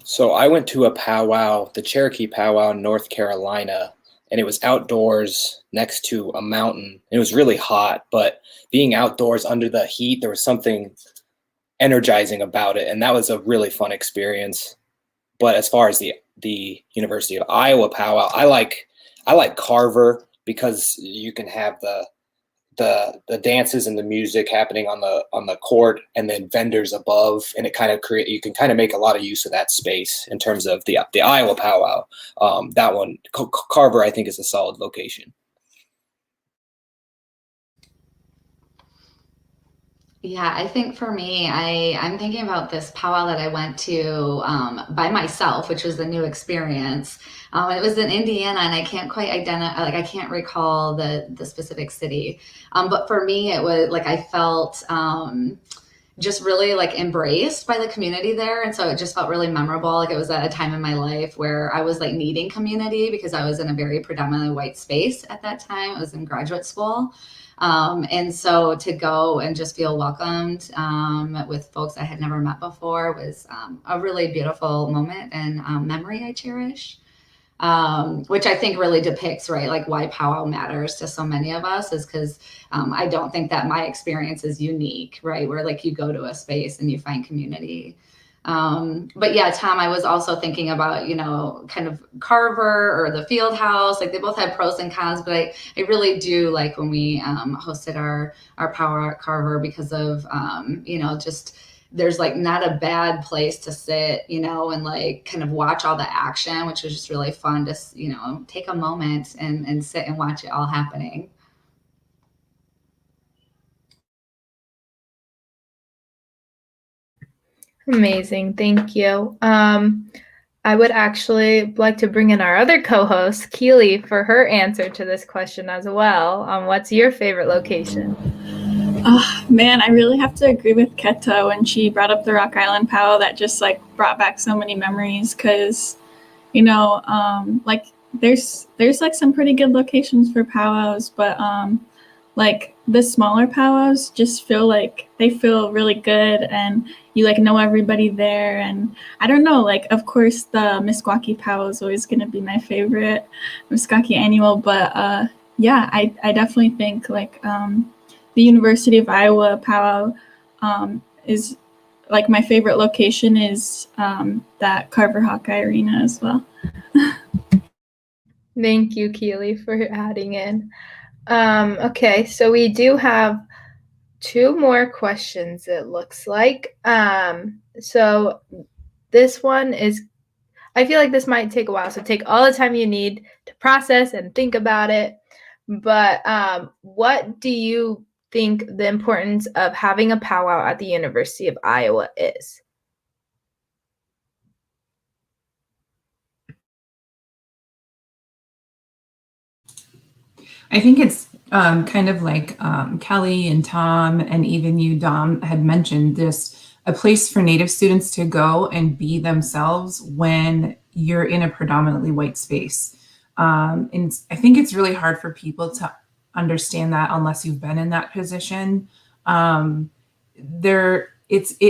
So I went to a powwow, the Cherokee powwow in North Carolina, and it was outdoors next to a mountain. It was really hot, but being outdoors under the heat, there was something energizing about it, and that was a really fun experience. But as far as the University of Iowa powwow, I like Carver, because you can have the dances and the music happening on the court, and then vendors above, and you can kind of make a lot of use of that space in terms of the Iowa powwow. That one, Carver, I think, is a solid location. Yeah, I think for me, I'm thinking about this powwow that I went to by myself, which was a new experience. It was in Indiana, and I can't quite identify, like I can't recall the specific city. But for me, it was like I felt just really like embraced by the community there, and so it just felt really memorable. Like it was at a time in my life where I was like needing community, because I was in a very predominantly white space at that time. I was in graduate school. And so to go and just feel welcomed with folks I had never met before was a really beautiful moment and memory I cherish, which I think really depicts, right, like why powwow matters to so many of us, is because I don't think that my experience is unique, right, where like you go to a space and you find community. But yeah, Tom, I was also thinking about, kind of Carver or the Field House. Like they both have pros and cons, but I really do like when we hosted our powwow at Carver, because of, just there's like not a bad place to sit, and like kind of watch all the action, which was just really fun to, take a moment and sit and watch it all happening. Amazing. Thank you. I would actually like to bring in our other co-host, Keely, for her answer to this question as well. What's your favorite location? Oh, man, I really have to agree with Keta when she brought up the Rock Island powwow. That just like brought back so many memories, because, like there's like some pretty good locations for powwows, but like the smaller powwows just feel like they feel really good, and you like know everybody there. And I don't know, like of course the Meskwaki powwow is always going to be my favorite Meskwaki annual, but yeah, I definitely think like the University of Iowa powwow is like my favorite location is that Carver Hawkeye Arena as well. Thank you, Keely, for adding in. Okay, so we do have 2 more questions, it looks like. So this one is, I feel like this might take a while, so take all the time you need to process and think about it. But what do you think the importance of having a powwow at the University of Iowa is? I think it's kind of like Kelly and Tom and even you, Dom, had mentioned, just a place for Native students to go and be themselves when you're in a predominantly white space. And I think it's really hard for people to understand that unless you've been in that position. It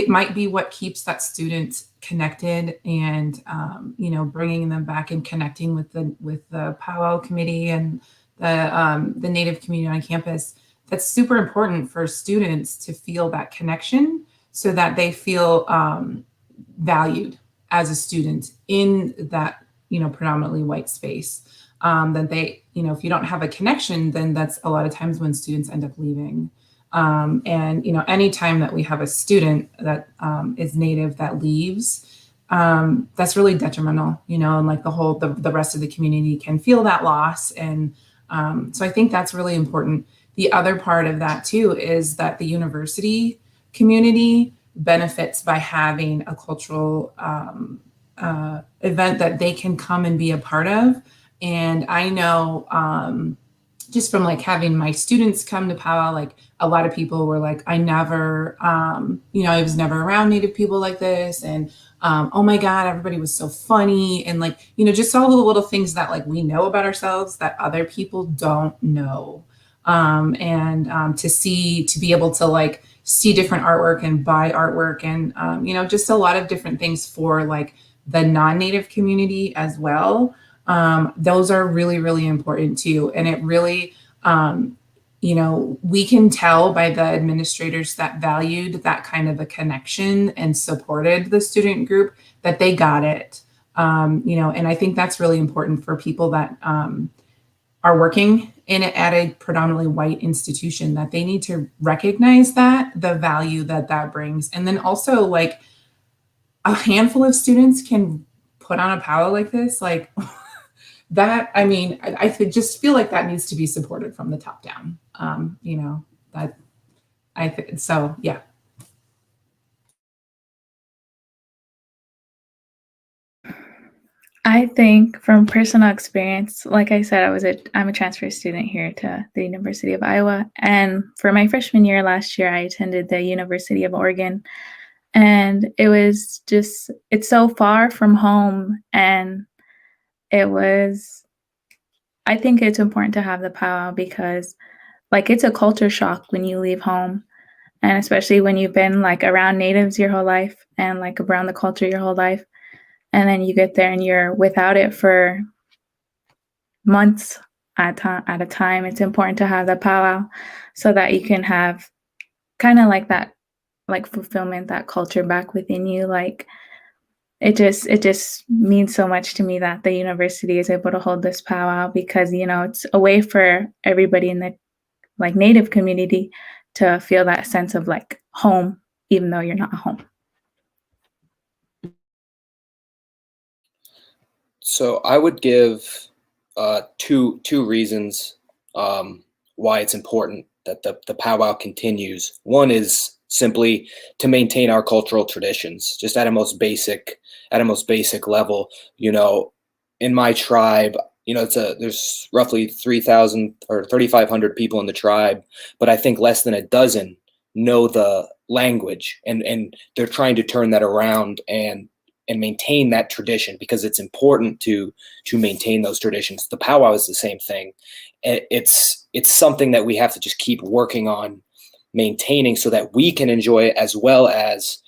might be what keeps that student connected, and bringing them back and connecting with the powwow committee and the Native community on campus. That's super important for students to feel that connection, so that they feel valued as a student in that predominantly white space. That they, if you don't have a connection, then that's a lot of times when students end up leaving. And anytime that we have a student that is Native that leaves, that's really detrimental, and like the rest of the community can feel that loss. And so I think that's really important. The other part of that too is that the university community benefits by having a cultural event that they can come and be a part of. And I know just from like having my students come to powwow, like a lot of people were like, I was never around Native people like this. And oh my God, everybody was so funny. And like, just all the little things that like we know about ourselves that other people don't know. To be able to like see different artwork and buy artwork and, just a lot of different things for like the non-Native community as well. Those are really, really important too. And it really, we can tell by the administrators that valued that kind of a connection and supported the student group that they got it. And I think that's really important for people that are working at a predominantly white institution, that they need to recognize that the value that brings. And then also like a handful of students can put on a powwow like this, like that. I mean, I just feel like that needs to be supported from the top down. So yeah. I think from personal experience, like I said, I'm a transfer student here to the University of Iowa. And for my freshman year last year, I attended the University of Oregon. And it's so far from home. And I think it's important to have the powwow because like it's a culture shock when you leave home. And especially when you've been like around natives your whole life and like around the culture your whole life. And then you get there and you're without it for months at a time. It's important to have the powwow so that you can have kind of like that, like fulfillment, that culture back within you. Like it just means so much to me that the university is able to hold this powwow because, it's a way for everybody in the like Native community to feel that sense of like home, even though you're not home. So I would give two reasons why it's important that the powwow continues. One is simply to maintain our cultural traditions, just at a most basic level. In my tribe, there's roughly 3,000 or 3,500 people in the tribe, but I think less than a dozen know the language, and they're trying to turn that around and maintain that tradition because it's important to maintain those traditions. The powwow is the same thing. It's something that we have to just keep working on maintaining so that we can enjoy it, as well as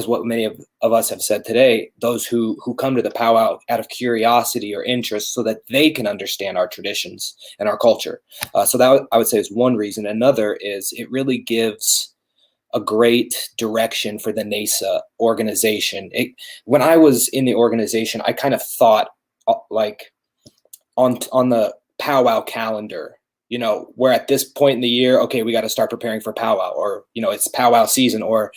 what many of us have said today, those who come to the powwow out of curiosity or interest so that they can understand our traditions and our culture. So that I would say is one reason. Another is it really gives a great direction for the NASA organization. When I was in the organization, I kind of thought like on the powwow calendar, we're at this point in the year, okay, we got to start preparing for powwow, or, it's powwow season, or,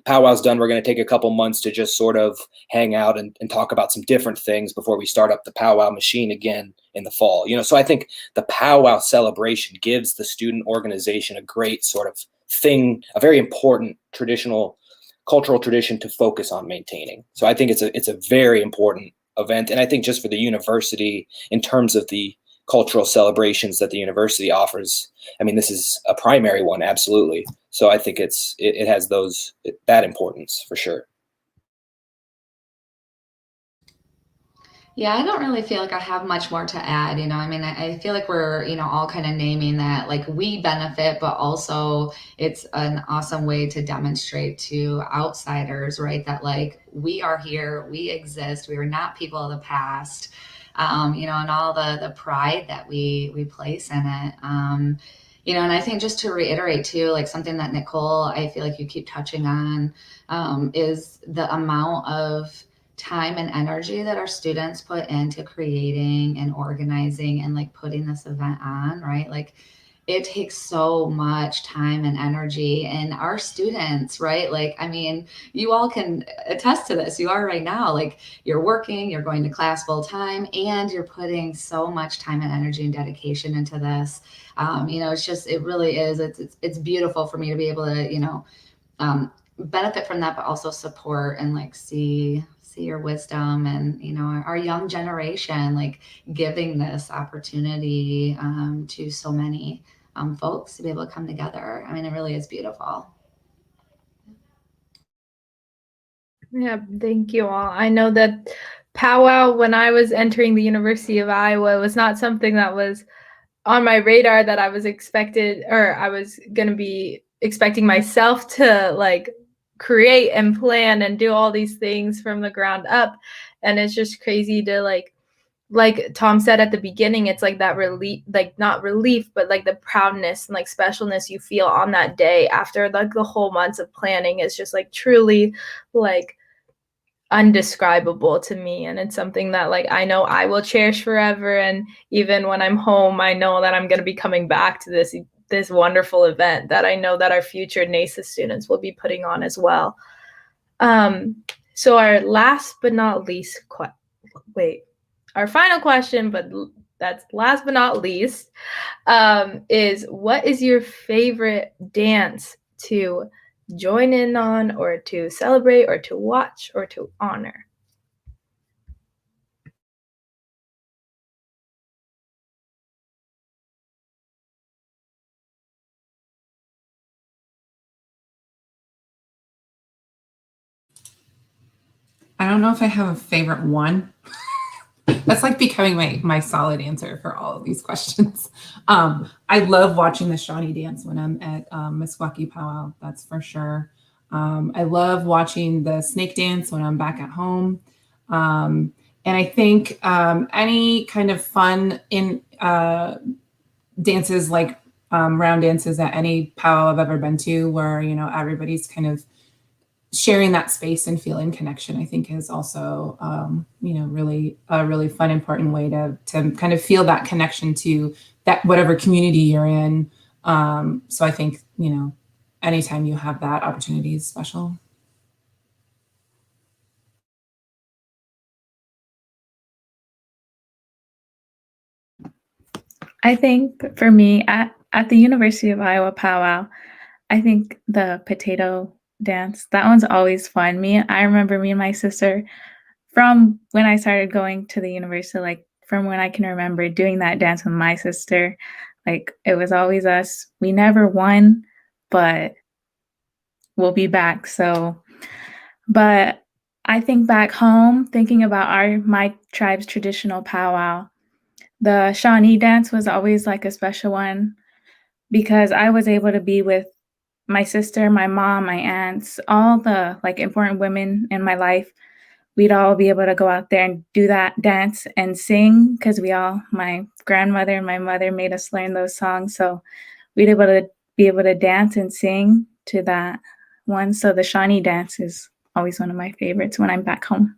powwow's done. We're going to take a couple months to just sort of hang out and talk about some different things before we start up the powwow machine again in the fall. So I think the powwow celebration gives the student organization a great sort of thing, a very important cultural tradition to focus on maintaining. So I think it's a very important event. And I think just for the university, in terms of the cultural celebrations that the university offers, I mean, this is a primary one, absolutely. So I think it has that importance for sure. Yeah, I don't really feel like I have much more to add. I mean, I feel like we're, all kind of naming that like we benefit, but also it's an awesome way to demonstrate to outsiders, right, that like we are here, we exist, we are not people of the past, and all the pride that we place in it. And I think just to reiterate too, like something that Nicole, I feel like you keep touching on, is the amount of time and energy that our students put into creating and organizing and like putting this event on, right? Like it takes so much time and energy, and our students, right? Like, I mean, you all can attest to this. You are right now, like you're working, you're going to class full time, and you're putting so much time and energy and dedication into this. It's just, it really is. It's beautiful for me to be able to, benefit from that, but also support and like see your wisdom and our young generation like giving this opportunity to so many folks to be able to come together. I mean, it really is beautiful. Yeah, thank you all. I know that powwow, when I was entering the University of Iowa, was not something that was on my radar that I was going to be expecting myself to like create and plan and do all these things from the ground up. And it's just crazy to like Tom said at the beginning, it's like that relief, like not relief, but like the proudness and like specialness you feel on that day after like the whole months of planning is just like truly like undescribable to me. And it's something that like I know I will cherish forever. And even when I'm home, I know that I'm going to be coming back to this wonderful event that I know that our future NASA students will be putting on as well. So our last but not least, our final question, but that's last but not least, is what is your favorite dance to join in on, or to celebrate, or to watch, or to honor? I don't know if I have a favorite one. That's like becoming my solid answer for all of these questions. I love watching the Shawnee dance when I'm at Meskwaki Powwow, that's for sure. I love watching the snake dance when I'm back at home. And I think any kind of fun in dances, like round dances at any powwow I've ever been to, where, everybody's kind of sharing that space and feeling connection, I think is also, really a really fun, important way to kind of feel that connection to that, whatever community you're in. So I think, anytime you have that opportunity is special. I think for me at the University of Iowa powwow, I think the potato dance, that one's always fun. I remember me and my sister from when I started going to the university, like from when I can remember doing that dance with my sister, like it was always us. We never won, but we'll be back. So, but I think back home, thinking about my tribe's traditional powwow, the Shawnee dance was always like a special one because I was able to be with my sister, my mom, my aunts, all the like important women in my life. We'd all be able to go out there and do that dance and sing because my grandmother and my mother made us learn those songs. So we'd be able to dance and sing to that one. So the Shawnee dance is always one of my favorites when I'm back home.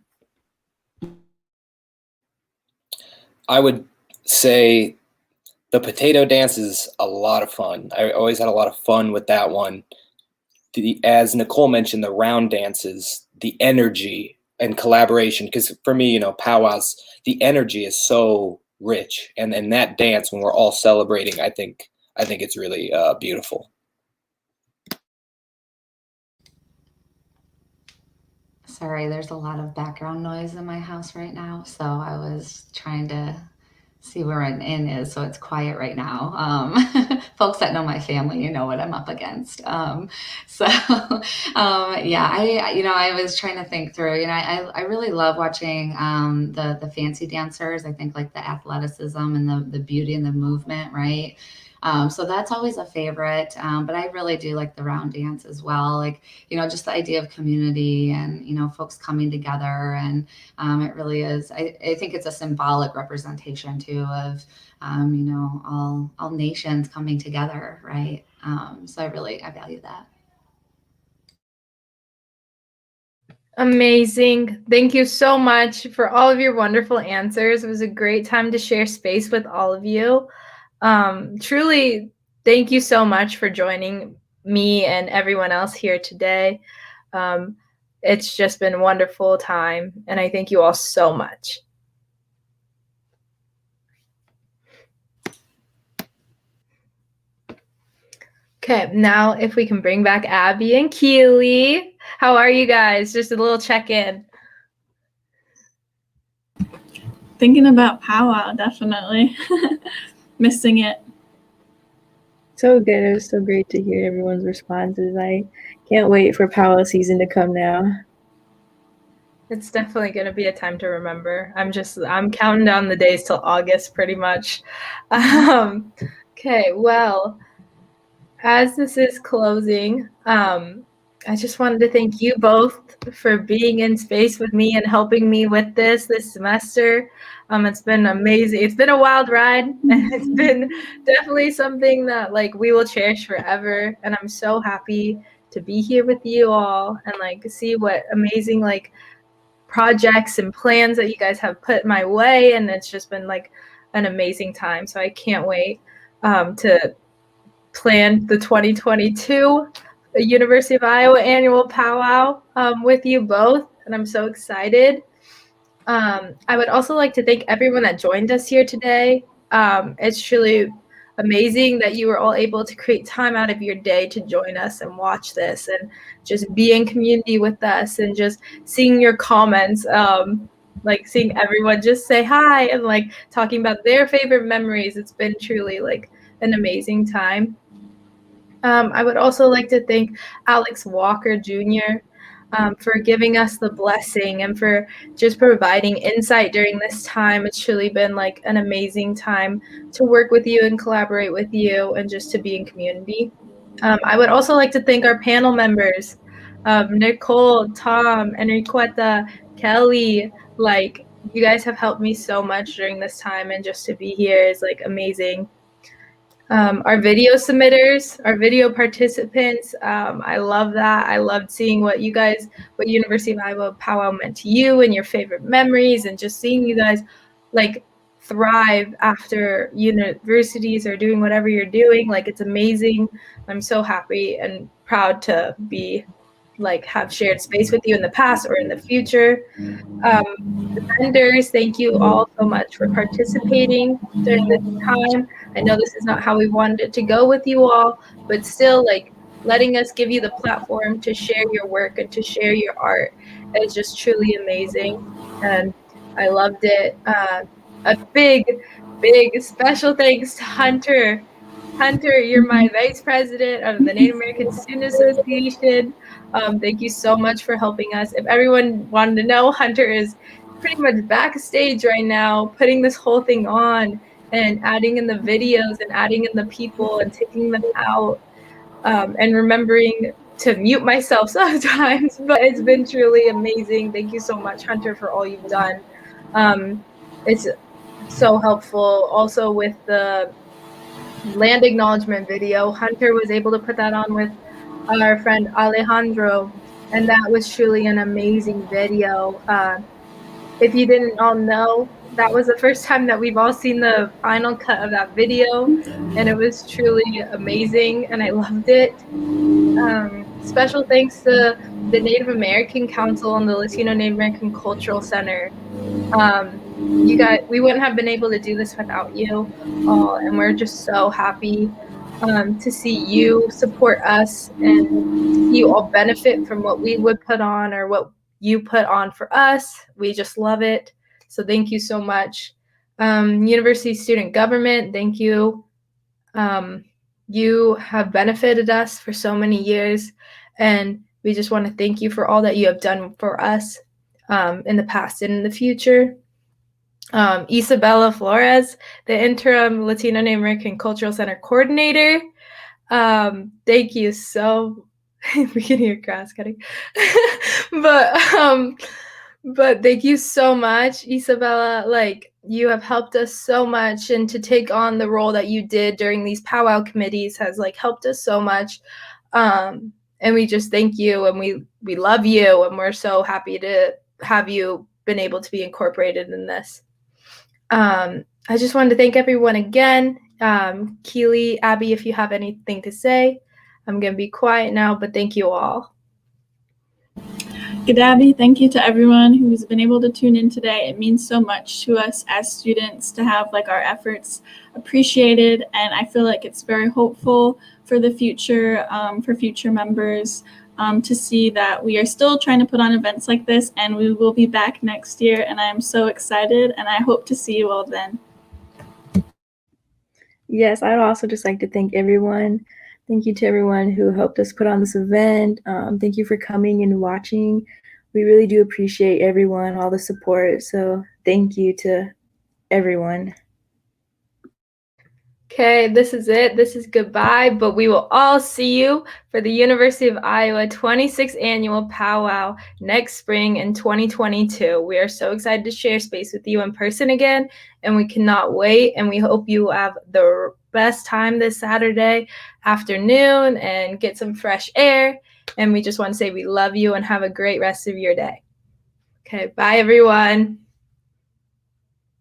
I would say The potato dance is a lot of fun. I always had a lot of fun with that one. As Nicole mentioned, the round dances, the energy and collaboration, because for me, powwows, the energy is so rich, and then that dance when we're all celebrating, I think it's really beautiful. Sorry, there's a lot of background noise in my house right now, so I was trying to see where an in is, so it's quiet right now. Folks that know my family, you know what I'm up against. Yeah, I was trying to think through. I really love watching the fancy dancers. I think like the athleticism and the beauty and the movement, right? So that's always a favorite, but I really do like the round dance as well. Like, just the idea of community and, folks coming together, and it really is, I think it's a symbolic representation too of, all nations coming together, right? So I value that. Amazing. Thank you so much for all of your wonderful answers. It was a great time to share space with all of you. Truly, thank you so much for joining me and everyone else here today. It's just been a wonderful time, and I thank you all so much. Okay, now if we can bring back Abby and Keely. How are you guys? Just a little check-in. Thinking about powwow, definitely. Missing it. So good. It was so great to hear everyone's responses. I can't wait for powwow season to come now. It's definitely going to be a time to remember. I'm counting down the days till August pretty much. Okay, well, as this is closing, I just wanted to thank you both for being in space with me and helping me with this semester. It's been amazing. It's been a wild ride, and it's been definitely something that we will cherish forever. And I'm so happy to be here with you all and see what amazing projects and plans that you guys have put my way. And it's just been an amazing time. So I can't wait to plan the 2022 University of Iowa annual powwow with you both, and I'm so excited. I would also like to thank everyone that joined us here today. It's truly amazing that you were all able to create time out of your day to join us and watch this and just be in community with us, and just seeing your comments, seeing everyone just say hi and talking about their favorite memories. It's been truly an amazing time. I would also like to thank Alex Walker Jr. For giving us the blessing and for just providing insight during this time. It's truly been an amazing time to work with you and collaborate with you and just to be in community. I would also like to thank our panel members, Nicole, Tom, Enriqueta, Kelly. You guys have helped me so much during this time, and just to be here is amazing. Our video submitters, our video participants, I love that. I loved seeing what University of Iowa powwow meant to you and your favorite memories, and just seeing you guys thrive after universities or doing whatever you're doing. It's amazing. I'm so happy and proud to be have shared space with you in the past or in the future. The vendors, thank you all so much for participating during this time. I know this is not how we wanted it to go with you all, but still letting us give you the platform to share your work and to share your art is just truly amazing. And I loved it. A big special thanks to Hunter. Hunter, you're my vice president of the Native American Student Association. Thank you so much for helping us. If everyone wanted to know, Hunter is pretty much backstage right now, putting this whole thing on and adding in the videos and adding in the people and taking them out, and remembering to mute myself sometimes, but it's been truly amazing. Thank you so much, Hunter, for all you've done. It's so helpful. Also with the land acknowledgement video, Hunter was able to put that on with our friend Alejandro, and that was truly an amazing video. If you didn't all know, that was the first time that we've all seen the final cut of that video, and it was truly amazing, and I loved it. Special thanks to the Native American Council and the Latino Native American Cultural Center. You guys, we wouldn't have been able to do this without you all, and we're just so happy to see you support us and see you all benefit from what we would put on or what you put on for us. We just love it. So thank you so much. University student government, thank you. You have benefited us for so many years, and we just want to thank you for all that you have done for us in the past and in the future. Isabella Flores, the interim Latino Native American Cultural Center coordinator. Thank you so. We can hear grass cutting, but thank you so much, Isabella. Like, you have helped us so much, and to take on the role that you did during these powwow committees has like helped us so much. And we just thank you, and we love you, and we're so happy to have you been able to be incorporated in this. I just wanted to thank everyone again. Keely, Abby, if you have anything to say, I'm going to be quiet now, but thank you all. Good, Abby. Thank you to everyone who's been able to tune in today. It means so much to us as students to have like our efforts appreciated, and I feel like it's very hopeful for the future, for future members, to see that we are still trying to put on events like this, and we will be back next year, and I am so excited, and I hope to see you all then. Yes, I would also just like to thank everyone. Thank you to everyone who helped us put on this event. Thank you for coming and watching. We really do appreciate everyone, all the support. So thank you to everyone. Okay, this is it. This is goodbye, but we will all see you for the University of Iowa 26th Annual Powwow next spring in 2022. We are so excited to share space with you in person again, and we cannot wait, and we hope you have the best time this Saturday afternoon and get some fresh air, and we just want to say we love you and have a great rest of your day. Okay, bye everyone.